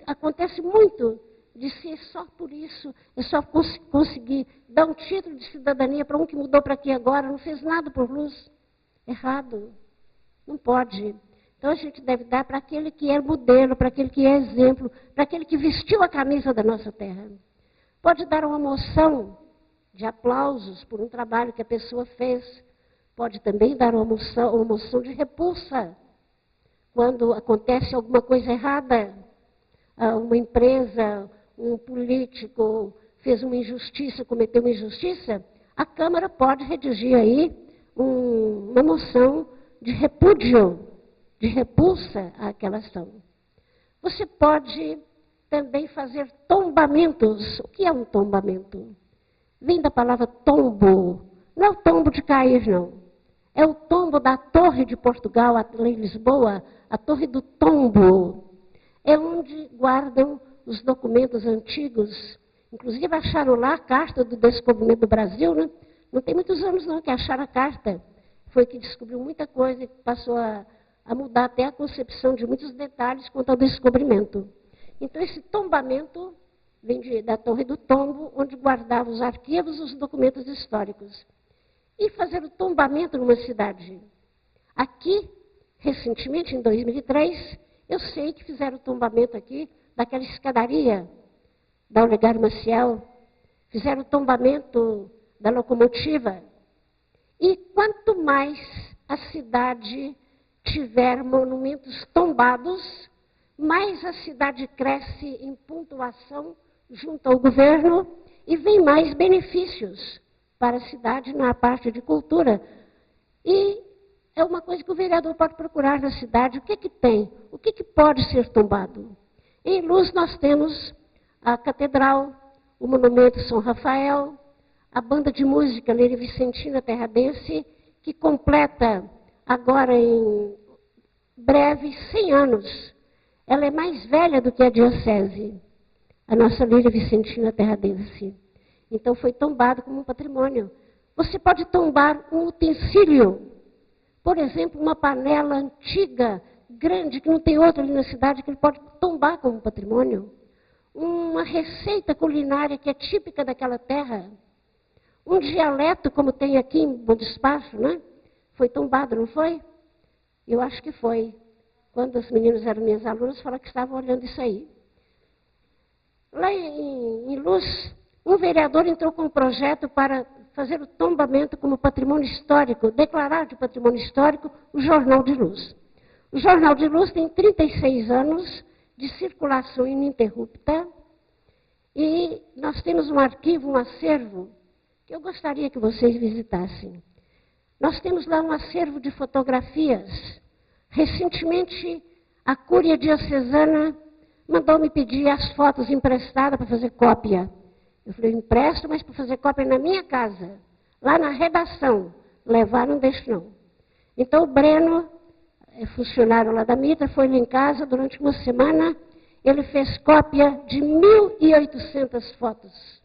acontece muito de ser só por isso, é só conseguir dar um título de cidadania para um que mudou para aqui agora, não fez nada por luz. Errado. Não pode. Então a gente deve dar para aquele que é modelo, para aquele que é exemplo, para aquele que vestiu a camisa da nossa terra. Pode dar uma moção de aplausos por um trabalho que a pessoa fez. Pode também dar uma moção de repulsa. Quando acontece alguma coisa errada, uma empresa, um político fez uma injustiça, cometeu uma injustiça, a Câmara pode redigir aí uma moção de repúdio, de repulsa àquela ação. Você pode também fazer tombamentos. O que é um tombamento? Vem da palavra tombo. Não é o tombo de cair, não. É o tombo da Torre de Portugal, em Lisboa, a Torre do Tombo. É onde guardam os documentos antigos. Inclusive acharam lá a carta do descobrimento do Brasil, né? Não tem muitos anos não que acharam a carta. Foi que descobriu muita coisa e passou a mudar até a concepção de muitos detalhes quanto ao descobrimento. Então, esse tombamento vem da Torre do Tombo, onde guardava os arquivos e os documentos históricos. E fazer o tombamento numa cidade. Aqui, recentemente, em 2003, eu sei que fizeram o tombamento aqui daquela escadaria da Olegário Maciel, fizeram o tombamento da locomotiva. E quanto mais a cidade tiver monumentos tombados, mais a cidade cresce em pontuação junto ao governo e vem mais benefícios para a cidade na parte de cultura. E é uma coisa que o vereador pode procurar na cidade. O que tem? O que pode ser tombado? Em Luz nós temos a Catedral, o Monumento São Rafael, a banda de música Lírio Vicentina Terradense, que completa agora em breve 100 anos. Ela é mais velha do que a diocese, a nossa Lírio Vicentina Terradense. Então foi tombado como um patrimônio. Você pode tombar um utensílio, por exemplo, uma panela antiga, grande, que não tem outra ali na cidade, que ele pode tombar como patrimônio. Uma receita culinária que é típica daquela terra. Um dialeto, como tem aqui em Bom Despacho, né? Foi tombado, não foi? Eu acho que foi. Quando as meninas eram minhas alunas, falaram que estavam olhando isso aí. Lá em Luz, um vereador entrou com um projeto para fazer o tombamento como patrimônio histórico, declarar de patrimônio histórico o Jornal de Luz. O Jornal de Luz tem 36 anos de circulação ininterrupta e nós temos um arquivo, um acervo, que eu gostaria que vocês visitassem. Nós temos lá um acervo de fotografias. Recentemente, a Cúria Diocesana mandou me pedir as fotos emprestadas para fazer cópia. Eu falei, empresto, mas para fazer cópia na minha casa, lá na redação. Levar não deixo não. Então o Breno, funcionário lá da Mitra, foi lá em casa durante uma semana, ele fez cópia de 1.800 fotos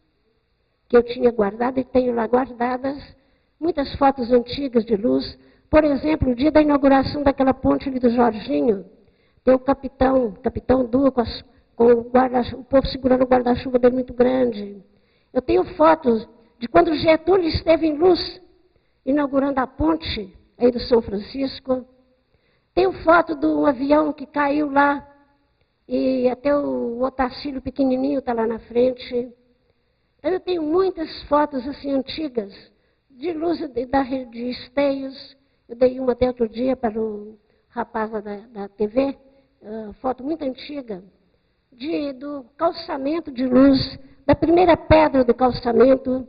que eu tinha guardado e tenho lá guardadas, muitas fotos antigas de luz. Por exemplo, o dia da inauguração daquela ponte ali do Jorginho, tem o capitão Du, com o povo segurando o guarda-chuva dele muito grande. Eu tenho fotos de quando Getúlio esteve em Luz, inaugurando a ponte aí do São Francisco. Tenho foto de um avião que caiu lá, e até o Otacílio pequenininho está lá na frente. Então, eu tenho muitas fotos assim antigas, de Luz de Esteios. Eu dei uma até outro dia para o rapaz lá da TV, foto muito antiga, do calçamento de Luz, da primeira pedra do calçamento,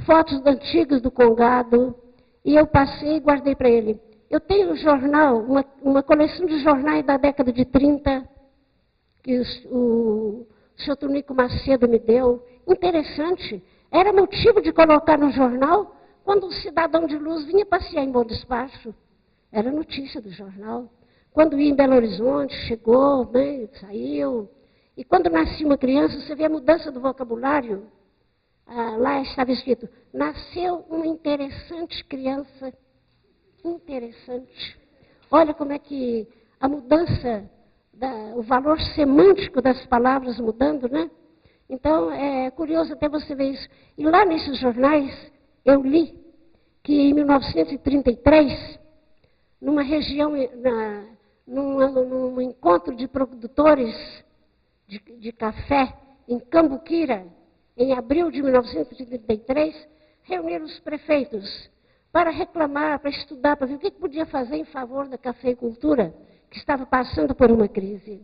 fotos antigas do Congado, e eu passei e guardei para ele. Eu tenho um jornal, uma coleção de jornais da década de 30, que o senhor Tonico Macedo me deu. Interessante. Era motivo de colocar no jornal quando um cidadão de Luz vinha passear em Bom Despacho. Era notícia do jornal. Quando ia em Belo Horizonte, chegou, né, saiu. E quando nascia uma criança, você vê a mudança do vocabulário. Lá estava escrito, nasceu uma interessante criança. Interessante. Olha como é que a mudança, o valor semântico das palavras mudando, né? Então, é curioso até você ver isso. E lá nesses jornais, eu li que em 1933, numa região, num encontro de produtores de café em Cambuquira, em abril de 1933, reuniram os prefeitos para reclamar, para estudar, para ver o que podia fazer em favor da cafeicultura, que estava passando por uma crise.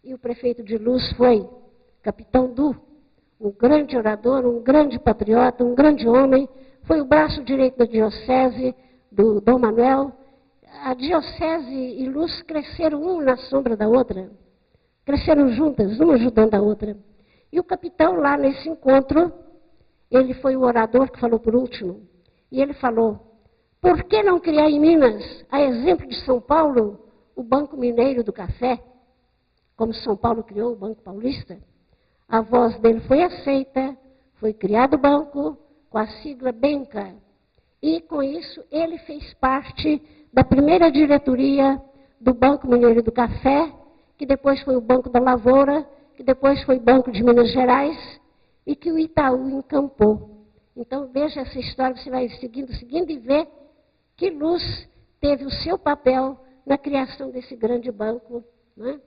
E o prefeito de Luz foi Capitão Du, um grande orador, um grande patriota, um grande homem, foi o braço direito da diocese, do Dom Manuel. A diocese e Luz cresceram uma na sombra da outra, cresceram juntas, uma ajudando a outra. E o capitão lá nesse encontro, ele foi o orador que falou por último, e ele falou, por que não criar em Minas, a exemplo de São Paulo, o Banco Mineiro do Café, como São Paulo criou o Banco Paulista? A voz dele foi aceita, foi criado o banco com a sigla BENCA. E, com isso, ele fez parte da primeira diretoria do Banco Mineiro do Café, que depois foi o Banco da Lavoura, que depois foi o Banco de Minas Gerais, e que o Itaú encampou. Então, veja essa história, você vai seguindo e vê que Luz teve o seu papel na criação desse grande banco, né?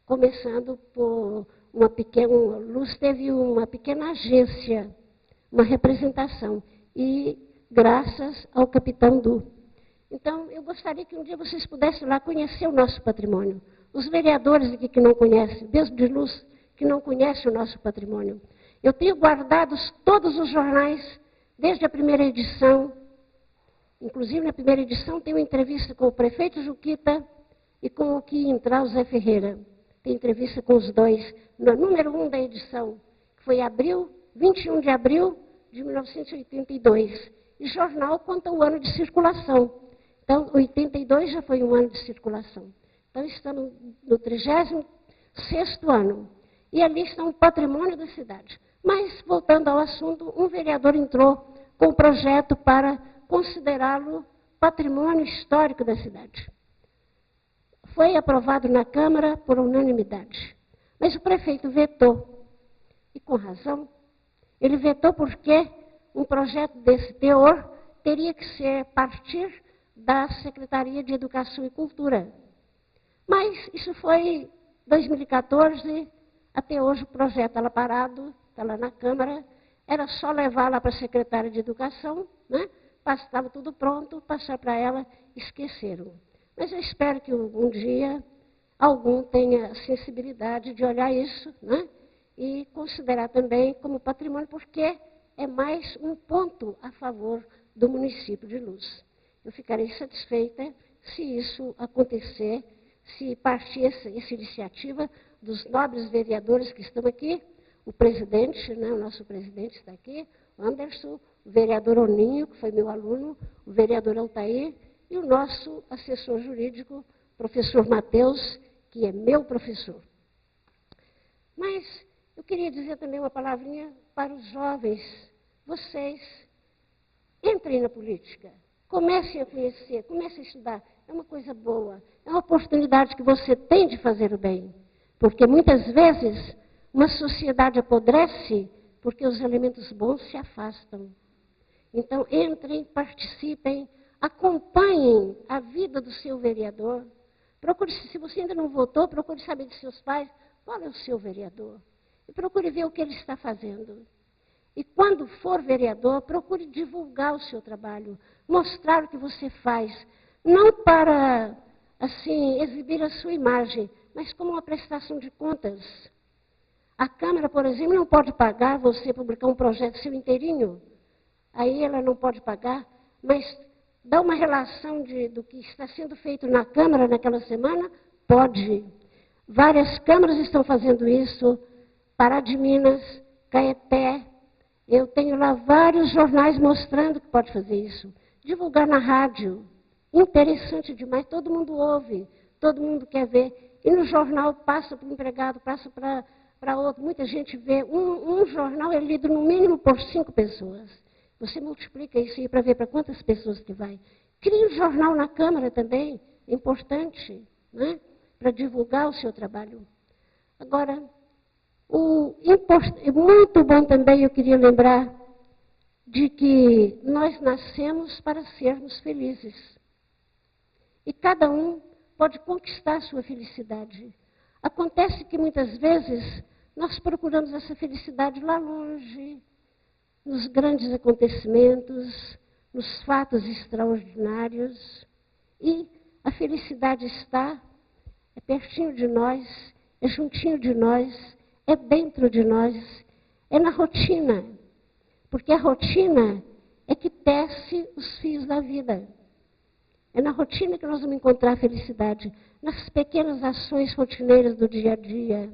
Começando por uma pequena... Luz teve uma pequena agência, uma representação, e graças ao Capitão Du. Então, eu gostaria que um dia vocês pudessem lá conhecer o nosso patrimônio. Os vereadores aqui que não conhecem, mesmo de Luz, que não conhecem o nosso patrimônio. Eu tenho guardado todos os jornais, desde a primeira edição. Inclusive, na primeira edição, tem uma entrevista com o prefeito Juquita e com o que entrar, o Zé Ferreira. Tem entrevista com os dois, no número 1 da edição, que foi 21 de abril de 1982. E jornal conta o ano de circulação. Então, 82 já foi um ano de circulação. Então, estamos no 36º ano. E ali está um patrimônio da cidade. Mas, voltando ao assunto, um vereador entrou com um projeto para considerá-lo patrimônio histórico da cidade. Foi aprovado na Câmara por unanimidade. Mas o prefeito vetou. E com razão. Ele vetou porque um projeto desse teor teria que ser partir da Secretaria de Educação e Cultura. Mas isso foi 2014, até hoje o projeto está lá parado, está lá na Câmara, era só levar lá para a Secretaria de Educação, né? Estava tudo pronto, passar para ela, esqueceram. Mas eu espero que um dia algum tenha sensibilidade de olhar isso, né? E considerar também como patrimônio, porque é mais um ponto a favor do município de Luz. Eu ficarei satisfeita se isso acontecer, se partir essa iniciativa dos nobres vereadores que estão aqui, o presidente, né, o nosso presidente está aqui, o Anderson, o vereador Oninho, que foi meu aluno, o vereador Altair, e o nosso assessor jurídico, professor Matheus, que é meu professor. Mas eu queria dizer também uma palavrinha para os jovens. Vocês entrem na política, comecem a conhecer, comecem a estudar. É uma coisa boa, é uma oportunidade que você tem de fazer o bem. Porque muitas vezes uma sociedade apodrece porque os elementos bons se afastam. Então, entrem, participem, acompanhem a vida do seu vereador. Procure, se você ainda não votou, procure saber de seus pais qual é o seu vereador. E procure ver o que ele está fazendo. E quando for vereador, procure divulgar o seu trabalho, mostrar o que você faz. Não para, assim, exibir a sua imagem, mas como uma prestação de contas. A Câmara, por exemplo, não pode pagar você publicar um projeto seu inteirinho. Aí ela não pode pagar, mas dá uma relação do que está sendo feito na Câmara naquela semana? Pode. Várias câmaras estão fazendo isso. Pará de Minas, Caeté. Eu tenho lá vários jornais mostrando que pode fazer isso. Divulgar na rádio. Interessante demais. Todo mundo ouve, todo mundo quer ver. E no jornal passa para o empregado, passa para outro. Muita gente vê. Um jornal é lido no mínimo por 5 pessoas. Você multiplica isso aí para ver para quantas pessoas que vai. Crie um jornal na Câmara também, é importante, né? Para divulgar o seu trabalho. Agora, muito bom também, eu queria lembrar, de que nós nascemos para sermos felizes. E cada um pode conquistar a sua felicidade. Acontece que muitas vezes nós procuramos essa felicidade lá longe, nos grandes acontecimentos, nos fatos extraordinários. E a felicidade está pertinho de nós, é juntinho de nós, é dentro de nós, é na rotina. Porque a rotina é que tece os fios da vida. É na rotina que nós vamos encontrar a felicidade, nas pequenas ações rotineiras do dia a dia,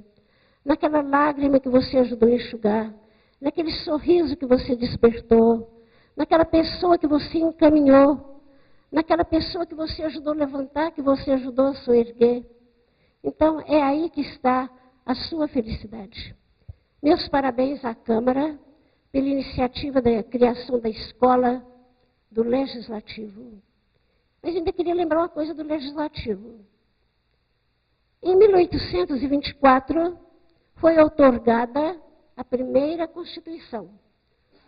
naquela lágrima que você ajudou a enxugar, naquele sorriso que você despertou, naquela pessoa que você encaminhou, naquela pessoa que você ajudou a levantar, que você ajudou a soerguer. Então, é aí que está a sua felicidade. Meus parabéns à Câmara pela iniciativa da criação da escola do Legislativo. Mas ainda queria lembrar uma coisa do Legislativo. Em 1824, foi outorgada a primeira Constituição.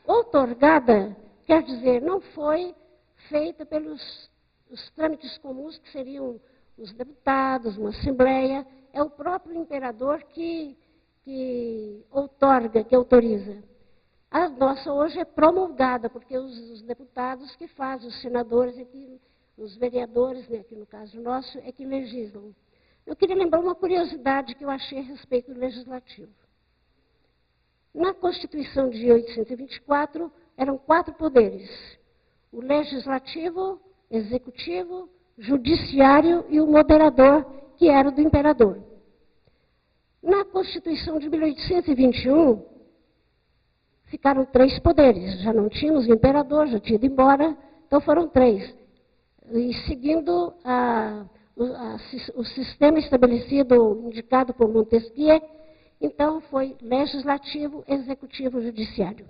Outorgada quer dizer, não foi feita pelos os trâmites comuns, que seriam os deputados, uma assembleia. É o próprio imperador que outorga, que autoriza. A nossa hoje é promulgada, porque os deputados que fazem, os senadores, os vereadores, né, que no caso nosso, é que legislam. Eu queria lembrar uma curiosidade que eu achei a respeito do Legislativo. Na Constituição de 1824, eram 4 poderes. O Legislativo, Executivo, Judiciário e o Moderador, que era o do Imperador. Na Constituição de 1821, ficaram 3 poderes. Já não tínhamos o Imperador, já tinha ido embora, então foram 3. E seguindo o sistema estabelecido, indicado por Montesquieu, então foi Legislativo, Executivo, Judiciário.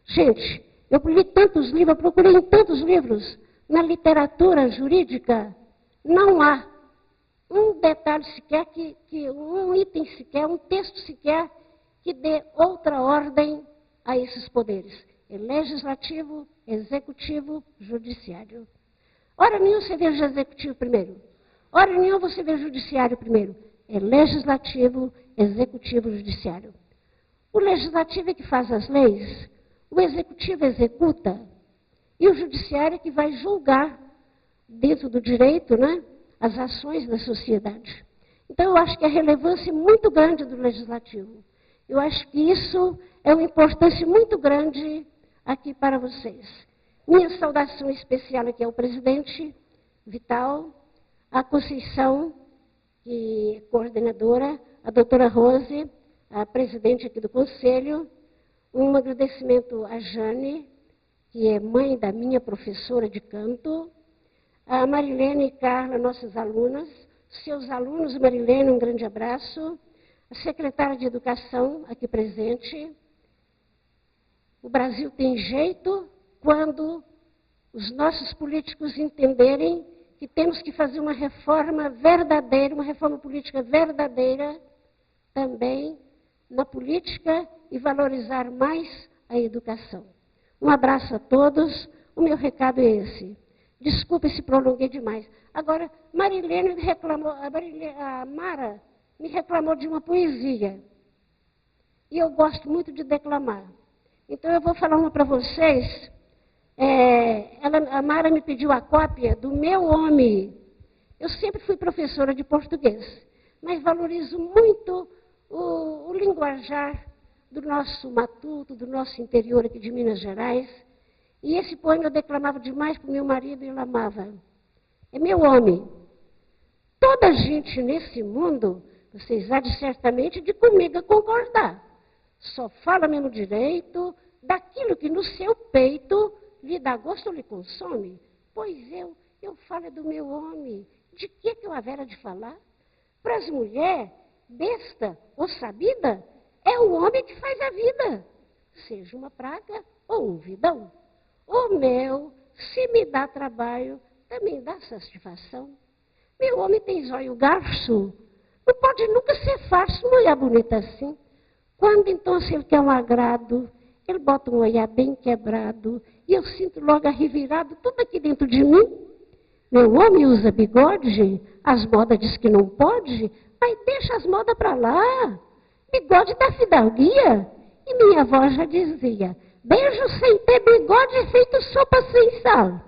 Gente, eu li tantos livros, eu procurei em tantos livros. Na literatura jurídica, não há um detalhe sequer, um item sequer, um texto sequer, que dê outra ordem a esses poderes. É Legislativo, Executivo, Judiciário. Ora nenhuma você vê o Executivo primeiro. Ora nenhuma você vê o Judiciário primeiro. É Legislativo, Executivo, Judiciário. O Legislativo é que faz as leis, o Executivo executa, e o Judiciário é que vai julgar, dentro do direito, né, as ações da sociedade. Então, eu acho que a relevância é muito grande do Legislativo. Eu acho que isso é uma importância muito grande aqui para vocês. Minha saudação especial aqui ao presidente Vital, à Conceição, que é coordenadora, a doutora Rose, a presidente aqui do Conselho, um agradecimento à Jane, que é mãe da minha professora de canto, a Marilene e Carla, nossas alunas, seus alunos, Marilene, um grande abraço, a secretária de Educação, aqui presente. O Brasil tem jeito quando os nossos políticos entenderem que temos que fazer uma reforma verdadeira, uma reforma política verdadeira, também na política e valorizar mais a educação. Um abraço a todos, o meu recado é esse. Desculpe se prolonguei demais. Agora, Marilene reclamou, a Mara me reclamou de uma poesia. E eu gosto muito de declamar. Então, eu vou falar uma para vocês. A Mara me pediu a cópia do Meu Homem. Eu sempre fui professora de português, mas valorizo muito o linguajar do nosso matuto, do nosso interior aqui de Minas Gerais. E esse poema eu declamava demais para o meu marido e ele amava. É meu homem. Toda gente nesse mundo, vocês há de certamente de comigo concordar. Só fala mesmo direito daquilo que no seu peito lhe dá gosto ou lhe consome. Pois eu falo do meu homem. De que eu havera de falar? Para as mulheres, besta ou sabida, é o homem que faz a vida. Seja uma praga ou um vidão. O meu, se me dá trabalho, também dá satisfação. Meu homem tem zóio garço. Não pode nunca ser fácil, mulher bonita assim. Quando então se ele quer um agrado, ele bota um olhar bem quebrado e eu sinto logo arrevirado tudo aqui dentro de mim. Meu homem usa bigode, as modas diz que não pode, mas deixa as modas para lá. Bigode da fidalguia. E minha avó já dizia, beijo sem ter bigode é feito sopa sem sal.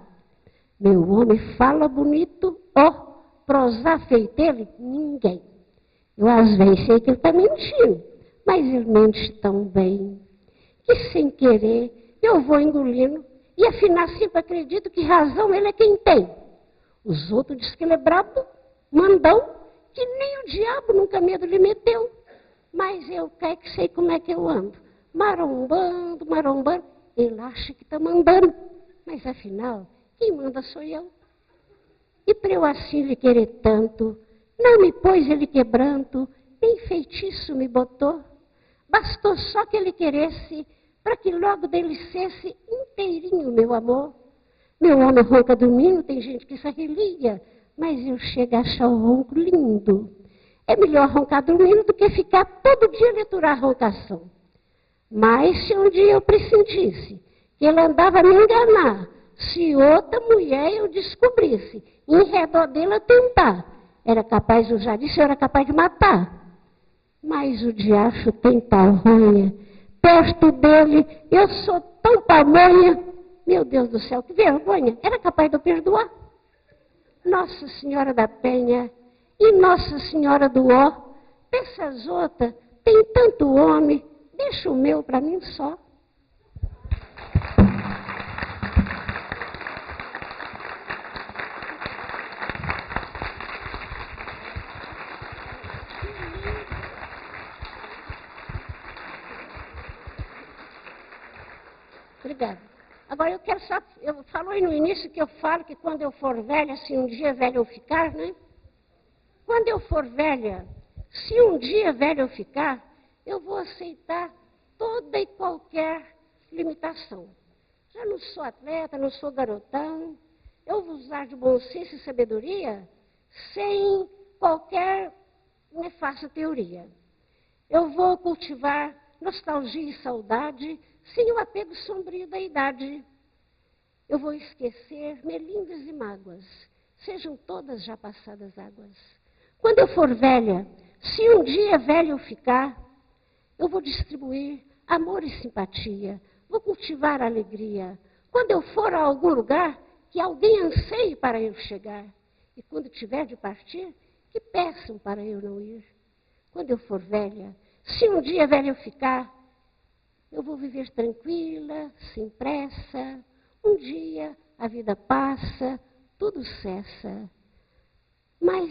Meu homem fala bonito, prosar feito ele, ninguém. Eu às vezes sei que ele está mentindo, mas ele mente tão bem, que sem querer eu vou engolindo, e afinal sempre acredito que razão ele é quem tem. Os outros dizem que ele é brabo, mandão, que nem o diabo nunca medo lhe meteu. Mas eu quero que sei como é que eu ando. Marombando, ele acha que está mandando, mas afinal, quem manda sou eu. E para eu assim lhe querer tanto, não me pôs ele quebranto, nem feitiço me botou. Bastou só que ele queresse, para que logo delicesse inteirinho meu amor. Meu homem ronca dormindo, tem gente que se arrelia, mas eu chego a achar o ronco lindo. É melhor roncar dormindo do que ficar todo dia leturar a roncação. Mas se um dia eu pressentisse que ele andava a me enganar, se outra mulher eu descobrisse, em redor dele eu tentar, era capaz, eu já disse, eu era capaz de matar. Mas o diacho tem tal ranha, perto dele eu sou tão pamonha, meu Deus do céu, que vergonha, era capaz de eu perdoar. Nossa Senhora da Penha e Nossa Senhora do Ó, dessas outras, tem tanto homem, deixa o meu para mim só. Obrigada. Agora eu quero só, eu falei no início que eu falo que quando eu for velha, se um dia velha eu ficar, né? Quando eu for velha, se um dia velha eu ficar, eu vou aceitar toda e qualquer limitação. Já não sou atleta, não sou garotão, eu vou usar de bom senso e sabedoria sem qualquer nefasta teoria. Eu vou cultivar nostalgia e saudade sem o apego sombrio da idade. Eu vou esquecer melindres e mágoas, sejam todas já passadas águas. Quando eu for velha, se um dia velha eu ficar, eu vou distribuir amor e simpatia, vou cultivar a alegria. Quando eu for a algum lugar, que alguém anseie para eu chegar. E quando tiver de partir, que peçam para eu não ir. Quando eu for velha, se um dia velha eu ficar, eu vou viver tranquila, sem pressa, Um dia a vida passa, tudo cessa. Mas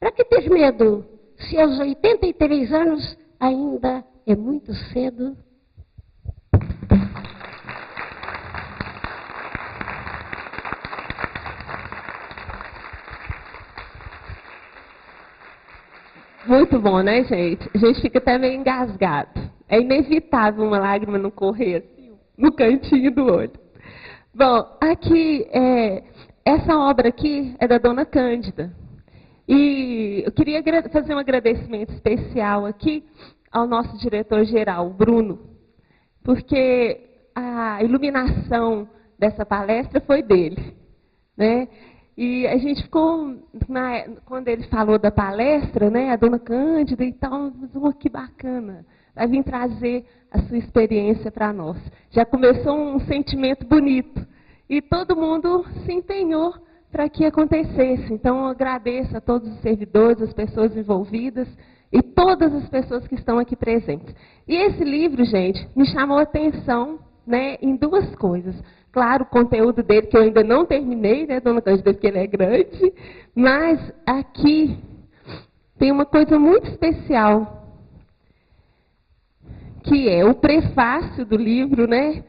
para que ter medo se aos 83 anos ainda é muito cedo? Muito bom, né, gente? A gente fica até meio engasgado. É inevitável uma lágrima não correr assim, no cantinho do olho. Bom, aqui, essa obra aqui é da Dona Cândida. E eu queria fazer um agradecimento especial aqui ao nosso diretor-geral, Bruno, porque a iluminação dessa palestra foi dele, né? E a gente ficou, quando ele falou da palestra, né, a Dona Cândida e tal, que bacana, vai vir trazer a sua experiência para nós. Já começou um sentimento bonito e todo mundo se empenhou para que acontecesse. Então, eu agradeço a todos os servidores, as pessoas envolvidas e todas as pessoas que estão aqui presentes. E esse livro, gente, me chamou a atenção, né, em duas coisas. Claro, o conteúdo dele, que eu ainda não terminei, né, Dona Cândida, porque ele é grande, mas aqui tem uma coisa muito especial, que é o prefácio do livro, né,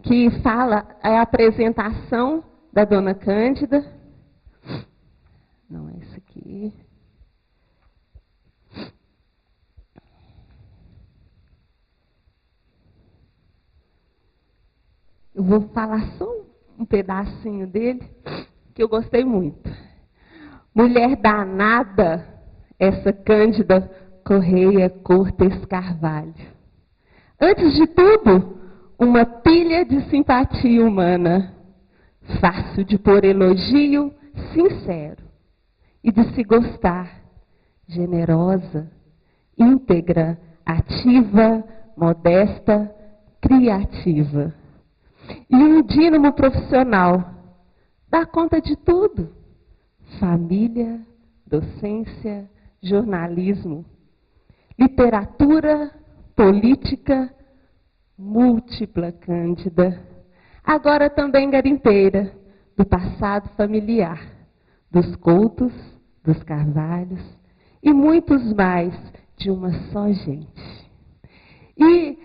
que fala a apresentação da Dona Cândida. Não é isso aqui. Eu vou falar só um pedacinho dele, que eu gostei muito. Mulher danada, essa Cândida Correia Cortes Carvalho. Antes de tudo, uma pilha de simpatia humana, fácil de pôr elogio, sincero, e de se gostar, generosa, íntegra, ativa, modesta, criativa. E um dínamo profissional, dá conta de tudo. Família, docência, jornalismo, literatura, política, múltipla Cândida. Agora também garimpeira, do passado familiar, dos Coutos, dos Carvalhos e muitos mais, de uma só gente. E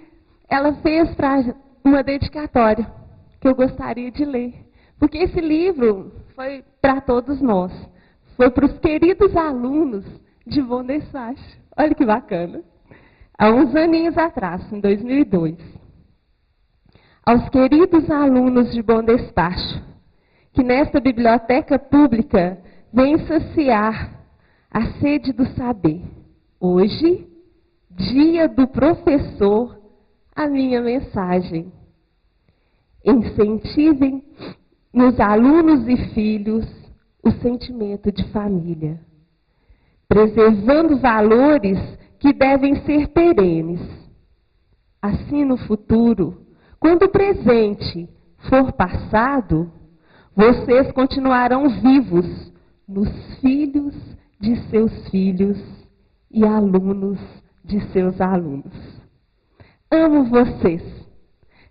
ela fez para uma dedicatória que eu gostaria de ler. Porque esse livro foi para todos nós. Foi para os queridos alunos de Bom Despacho. Olha que bacana. Há uns aninhos atrás, em 2002. Aos queridos alunos de Bom Despacho, que nesta biblioteca pública vem saciar a sede do saber. Hoje, dia do professor, a minha mensagem. Incentivem nos alunos e filhos o sentimento de família, preservando valores que devem ser perenes. Assim, no futuro, quando o presente for passado, vocês continuarão vivos nos filhos de seus filhos e alunos de seus alunos. Amo vocês.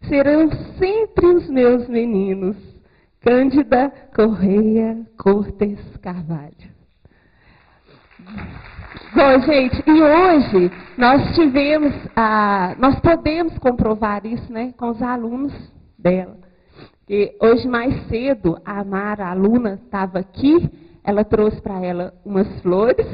Serão sempre os meus meninos. Cândida Correia Cortes Carvalho. Bom, gente, e hoje nós podemos comprovar isso, né, com os alunos dela. E hoje mais cedo, a Mara, a aluna, estava aqui, ela trouxe para ela umas flores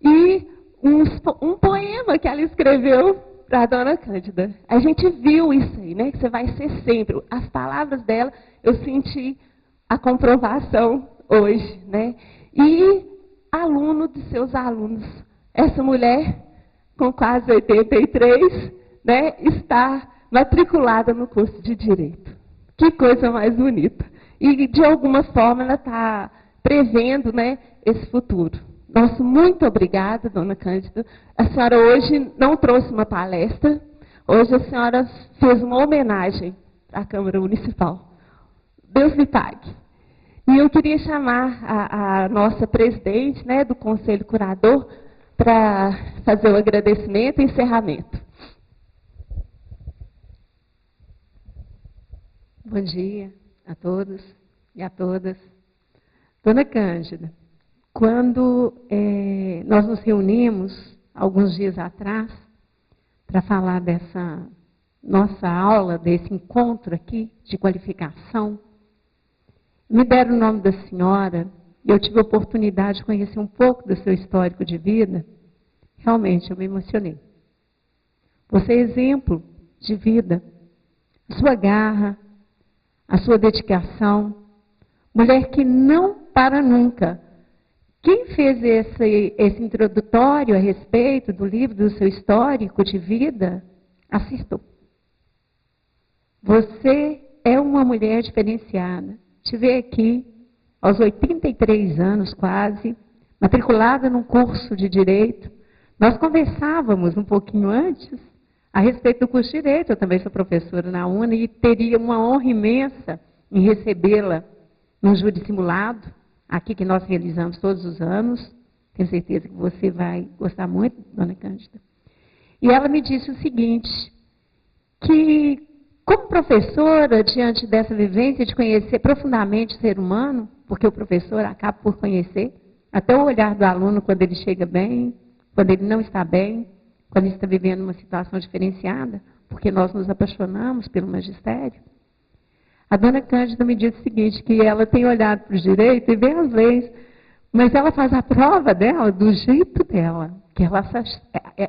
e um poema que ela escreveu para a Dona Cândida. A gente viu isso aí, né? Que você vai ser sempre. As palavras dela, eu senti a comprovação hoje, né? E aluno de seus alunos. Essa mulher, com quase 83, né, está matriculada no curso de Direito. Que coisa mais bonita. E, de alguma forma, ela está prevendo, né, esse futuro. Nosso muito obrigada, Dona Cândida. A senhora hoje não trouxe uma palestra, hoje a senhora fez uma homenagem à Câmara Municipal. Deus lhe pague. E eu queria chamar a nossa presidente, né, do Conselho Curador para fazer o agradecimento e encerramento. Bom dia. a todos e a todas. Dona Cândida, quando nós nos reunimos, alguns dias atrás, para falar dessa nossa aula, desse encontro aqui de qualificação, me deram o nome da senhora e eu tive a oportunidade de conhecer um pouco do seu histórico de vida. Realmente, eu me emocionei. Você é exemplo de vida. A sua garra, a sua dedicação. Mulher que não para nunca. Quem fez esse introdutório a respeito do livro, do seu histórico de vida, acertou. Você é uma mulher diferenciada. Te ver aqui, aos 83 anos quase, matriculada num curso de Direito. Nós conversávamos um pouquinho antes a respeito do curso de Direito. Eu também sou professora na UNA e teria uma honra imensa em recebê-la no júri simulado, aqui que nós realizamos todos os anos. Tenho certeza que você vai gostar muito, dona Cândida. E ela me disse o seguinte, que como professora, diante dessa vivência de conhecer profundamente o ser humano, porque o professor acaba por conhecer, até o olhar do aluno quando ele chega bem, quando ele não está bem, quando ele está vivendo uma situação diferenciada, porque nós nos apaixonamos pelo magistério. A dona Cândida me disse o seguinte, que ela tem olhado para o direito e vê as leis, mas ela faz a prova dela do jeito dela, que ela,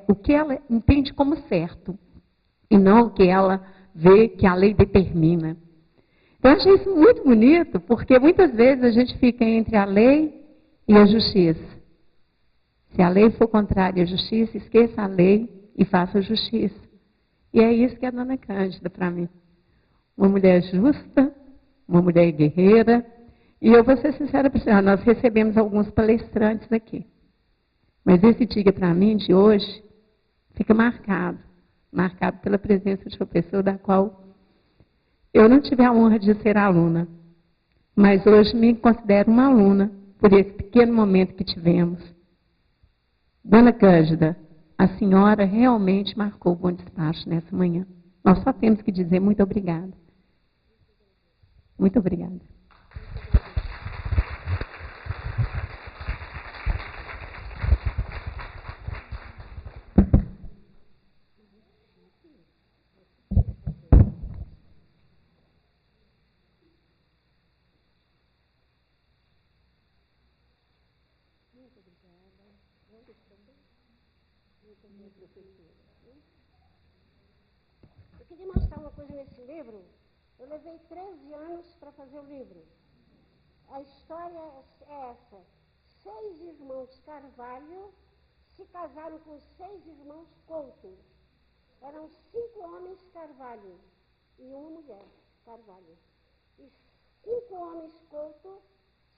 o que ela entende como certo, e não o que ela vê que a lei determina. Eu achei isso muito bonito, porque muitas vezes a gente fica entre a lei e a justiça. Se a lei for contrária à justiça, esqueça a lei e faça a justiça. E é isso que é a dona Cândida para mim. Uma mulher justa, uma mulher guerreira. E eu vou ser sincera para você, nós recebemos alguns palestrantes aqui. Mas esse dia para mim, de hoje, fica marcado pela presença de uma pessoa da qual eu não tive a honra de ser aluna. Mas hoje me considero uma aluna por esse pequeno momento que tivemos. Dona Cândida, a senhora realmente marcou o bom despacho nessa manhã. Nós só temos que dizer muito obrigada. Muito obrigada. Eu queria mostrar uma coisa nesse livro. Eu levei 13 anos para fazer o livro. A história é essa. 6 irmãos Carvalho se casaram com 6 irmãos Couto. Eram 5 homens Carvalho e uma mulher Carvalho. E 5 homens Couto,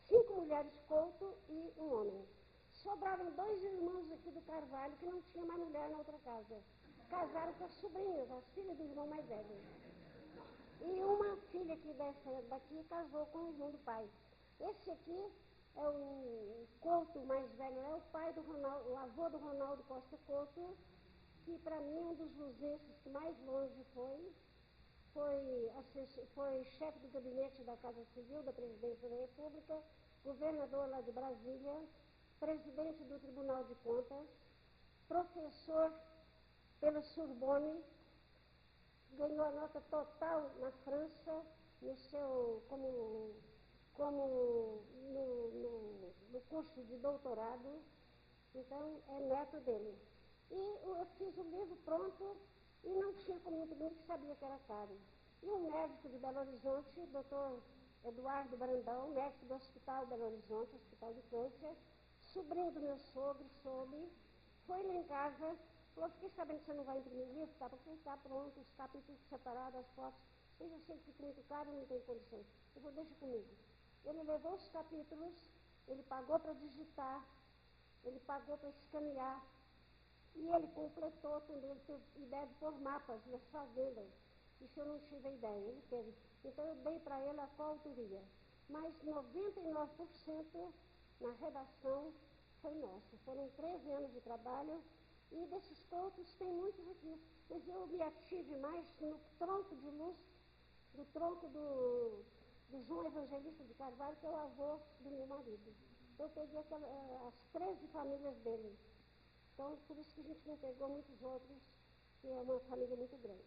5 mulheres Couto e um homem. Sobraram 2 irmãos aqui do Carvalho que não tinha mais mulher na outra casa. Casaram com as sobrinhas, as filhas do irmão mais velho. E uma filha aqui daqui casou com o irmão do pai. Esse aqui é o Couto mais velho, é o pai do Ronaldo, o avô do Ronaldo Costa Couto, que para mim um dos luzenses que mais longe foi chefe do gabinete da Casa Civil, da Presidência da República, governador lá de Brasília, presidente do Tribunal de Contas, professor pela Sorbonne, ganhou a nota total na França, no curso de doutorado, então é neto dele. E eu fiz o livro pronto e não tinha comigo ninguém que sabia que era caro. E um médico de Belo Horizonte, doutor Eduardo Brandão, médico do Hospital Belo Horizonte, Hospital de Câncer, sobrinho do meu sogro, soube, foi lá em casa, falou, fiquei sabendo que você não vai imprimir livro, tá? Porque está pronto, os capítulos separados, as fotos, eu já sei que fica muito caro, não tem condições. Eu vou, deixa comigo. Ele levou os capítulos, ele pagou para digitar, ele pagou para escanear, e ele completou também, ele teve ideia de pôr mapas nas fazendas. Isso eu não tive ideia, ele teve. Então eu dei para ele a coautoria. Mas 99% na redação foi nossa. Foram 13 anos de trabalho e desses contos tem muitos aqui. Mas eu me ative mais no tronco de luz, do tronco do João Evangelista de Carvalho, que é o avô do meu marido. Eu peguei as 13 famílias dele. Então, por isso que a gente não pegou muitos outros, que é uma família muito grande.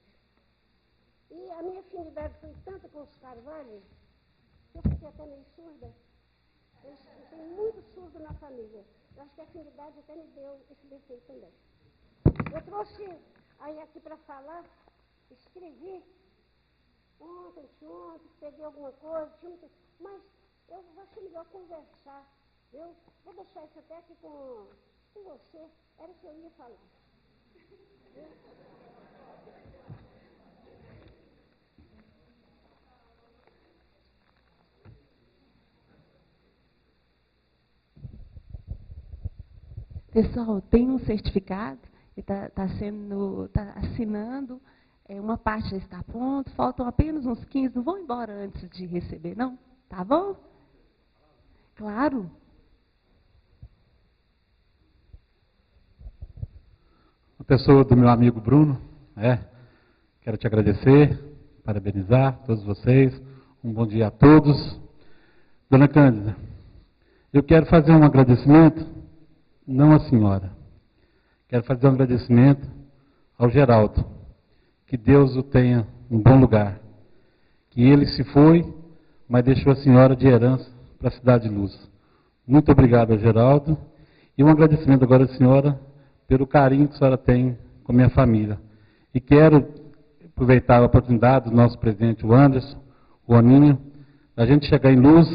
E a minha afinidade foi tanta com os Carvalho, que eu fiquei até meio surda. Eu tenho muito surdo na família. Eu acho que a afinidade até me deu esse defeito também. Eu trouxe aí aqui para falar, escrevi ontem, peguei alguma coisa, mas eu achei melhor conversar. Eu vou deixar isso até aqui com você, era o que eu ia falar. Pessoal, tem um certificado, está assinando, uma parte já está pronta, faltam apenas uns 15, não vão embora antes de receber, não? Tá bom? Claro. A pessoa do meu amigo Bruno, quero te agradecer, parabenizar todos vocês, um bom dia a todos. Dona Cândida, eu quero fazer um agradecimento, não à senhora, quero fazer um agradecimento ao Geraldo, que Deus o tenha em bom lugar, que ele se foi, mas deixou a senhora de herança para a Cidade de Luz. Muito obrigado, Geraldo, e um agradecimento agora à senhora pelo carinho que a senhora tem com a minha família. E quero aproveitar a oportunidade do nosso presidente, o Anderson, o Oninho, a gente chegar em Luz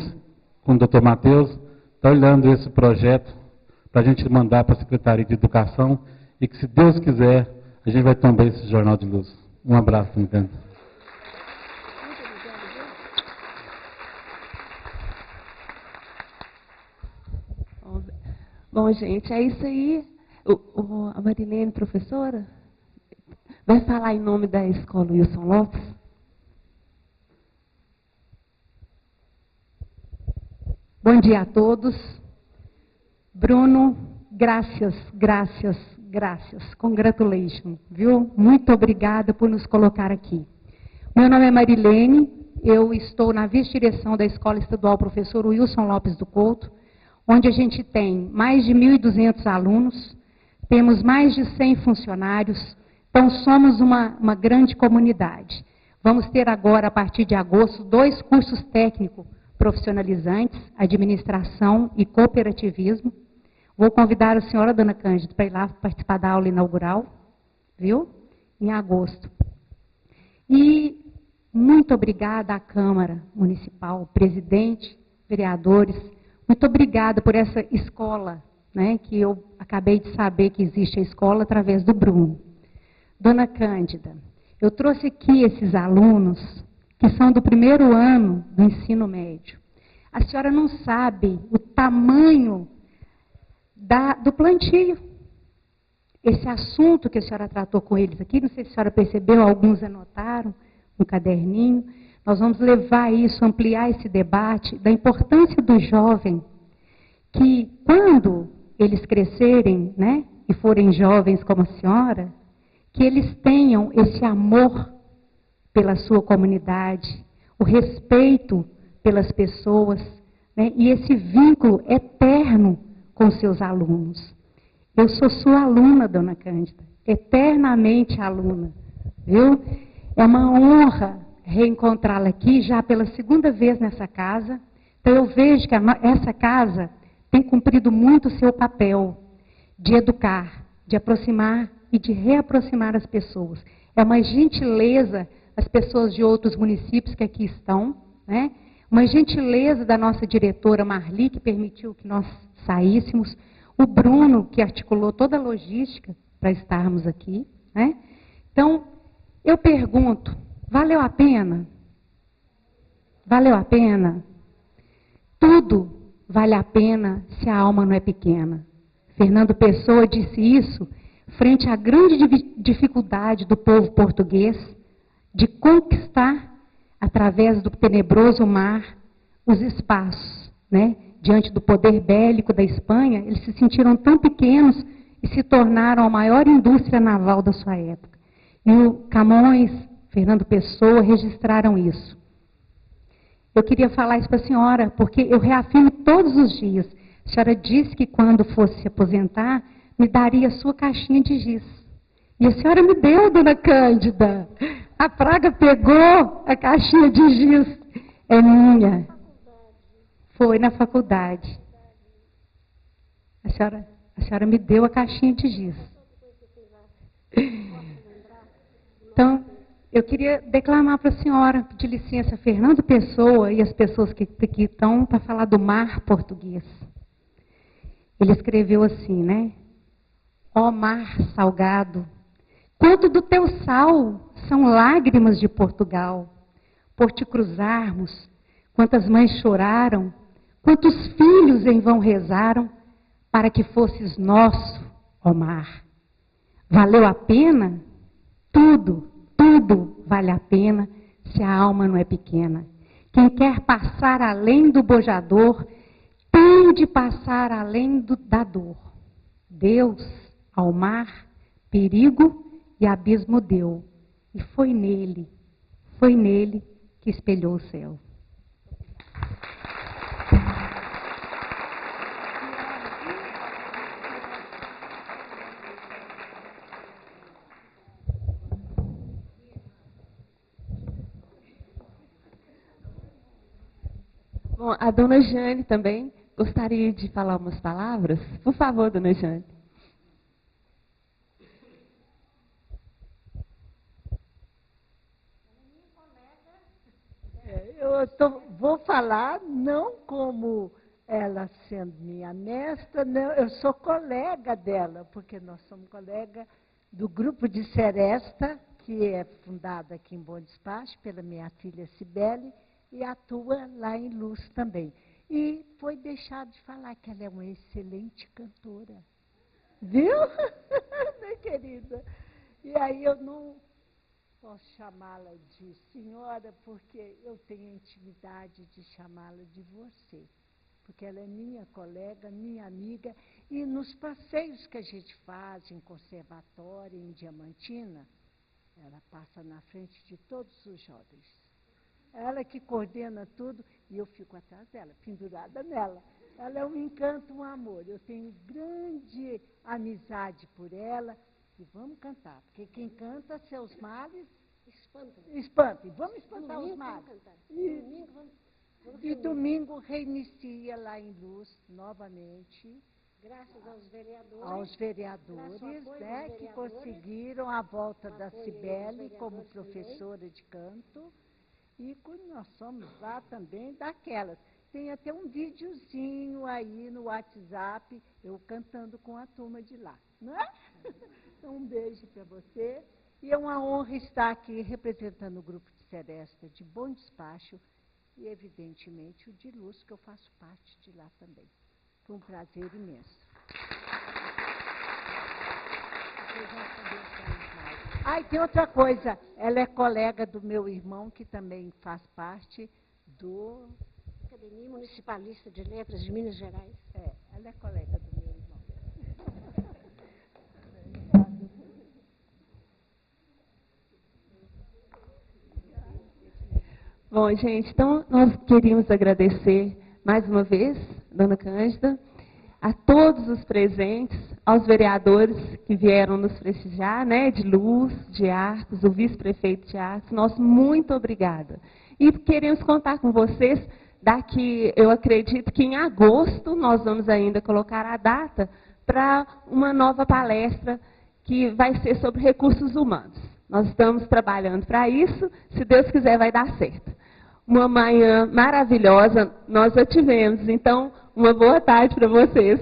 com o doutor Matheus, está olhando esse projeto para a gente mandar para a Secretaria de Educação e que, se Deus quiser, a gente vai também esse Jornal de Luz. Um abraço, me encanta. Bom, gente, é isso aí. A Marilene, professora, vai falar em nome da Escola Wilson Lopes? Bom dia a todos. Bruno, graças. Congratulations, viu? Muito obrigada por nos colocar aqui. Meu nome é Marilene, eu estou na vice-direção da Escola Estadual Professor Wilson Lopes do Couto, onde a gente tem mais de 1.200 alunos, temos mais de 100 funcionários, então somos uma grande comunidade. Vamos ter agora, a partir de agosto, 2 cursos técnicos profissionalizantes, administração e cooperativismo. Vou convidar a senhora, dona Cândida, para ir lá participar da aula inaugural, viu? Em agosto. E muito obrigada à Câmara Municipal, presidente, vereadores, muito obrigada por essa escola, né, que eu acabei de saber que existe a escola através do Bruno. Dona Cândida, eu trouxe aqui esses alunos que são do primeiro ano do ensino médio. A senhora não sabe o tamanho do plantio. Esse assunto que a senhora tratou com eles aqui, não sei se a senhora percebeu, alguns anotaram no caderninho. Nós vamos levar isso, ampliar esse debate da importância do jovem, que quando eles crescerem, né, e forem jovens como a senhora, que eles tenham esse amor pela sua comunidade, o respeito pelas pessoas, né, e esse vínculo eterno com seus alunos. Eu sou sua aluna, dona Cândida, eternamente aluna, viu? É uma honra reencontrá-la aqui, já pela segunda vez nessa casa. Então eu vejo que essa casa tem cumprido muito o seu papel de educar, de aproximar e de reaproximar as pessoas. É uma gentileza as pessoas de outros municípios que aqui estão, né? Uma gentileza da nossa diretora Marli, que permitiu que nós saíssemos, o Bruno, que articulou toda a logística para estarmos aqui, né? Então, eu pergunto, valeu a pena? Valeu a pena? Tudo vale a pena se a alma não é pequena. Fernando Pessoa disse isso frente à grande dificuldade do povo português de conquistar, através do tenebroso mar, os espaços, né? Diante do poder bélico da Espanha, eles se sentiram tão pequenos e se tornaram a maior indústria naval da sua época. E o Camões, Fernando Pessoa, registraram isso. Eu queria falar isso para a senhora, porque eu reafirmo todos os dias. A senhora disse que quando fosse se aposentar, me daria a sua caixinha de giz. E a senhora me deu, dona Cândida. A praga pegou a caixinha de giz. É minha. Foi na faculdade. A senhora me deu a caixinha de giz. Então, eu queria declamar para a senhora, pedir licença, Fernando Pessoa e as pessoas que estão para falar do mar português. Ele escreveu assim, né? Ó mar salgado, quanto do teu sal são lágrimas de Portugal. Por te cruzarmos, quantas mães choraram, quantos filhos em vão rezaram, para que fosses nosso, ó mar. Valeu a pena? Tudo, tudo vale a pena, se a alma não é pequena. Quem quer passar além do bojador, tem de passar além da dor. Deus, ao mar, perigo e abismo deu. E foi nele que espelhou o céu. Bom, a dona Jane também gostaria de falar umas palavras. Por favor, dona Jane. Vou falar não como ela sendo minha mestra, não, eu sou colega dela, porque nós somos colega do grupo de Seresta, que é fundado aqui em Bom Despacho pela minha filha Cibele, e atua lá em Luz também. E foi deixado de falar que ela é uma excelente cantora. Viu? Né, querida? E aí eu não posso chamá-la de senhora, porque eu tenho a intimidade de chamá-la de você. Porque ela é minha colega, minha amiga, e nos passeios que a gente faz em conservatório, em Diamantina, ela passa na frente de todos os jovens. Ela que coordena tudo e eu fico atrás dela, pendurada nela. Ela é um encanto, um amor. Eu tenho grande amizade por ela. E vamos cantar, porque quem canta seus males espanta. Vamos espantar os males. E domingo reinicia lá em Luz novamente. Graças aos vereadores, né, que conseguiram a volta da Cibele como professora de canto. E nós somos lá também daquelas. Tem até um videozinho aí no WhatsApp, eu cantando com a turma de lá. Não é? Então, um beijo para você. E é uma honra estar aqui representando o Grupo de Seresta de Bom Despacho e, evidentemente, o de Luz, que eu faço parte de lá também. Foi um prazer imenso. Ah, e tem outra coisa, ela é colega do meu irmão, que também faz parte do... Academia Municipalista de Letras de Minas Gerais. Ela é colega do meu irmão. Bom, gente, então nós queríamos agradecer mais uma vez, dona Cândida, a todos os presentes, aos vereadores que vieram nos prestigiar, né, de Luz, de Arcos, o vice-prefeito de Arcos, nosso muito obrigada. E queremos contar com vocês, daqui, eu acredito que em agosto nós vamos ainda colocar a data para uma nova palestra que vai ser sobre recursos humanos. Nós estamos trabalhando para isso, se Deus quiser vai dar certo. Uma manhã maravilhosa nós a tivemos, então uma boa tarde para vocês.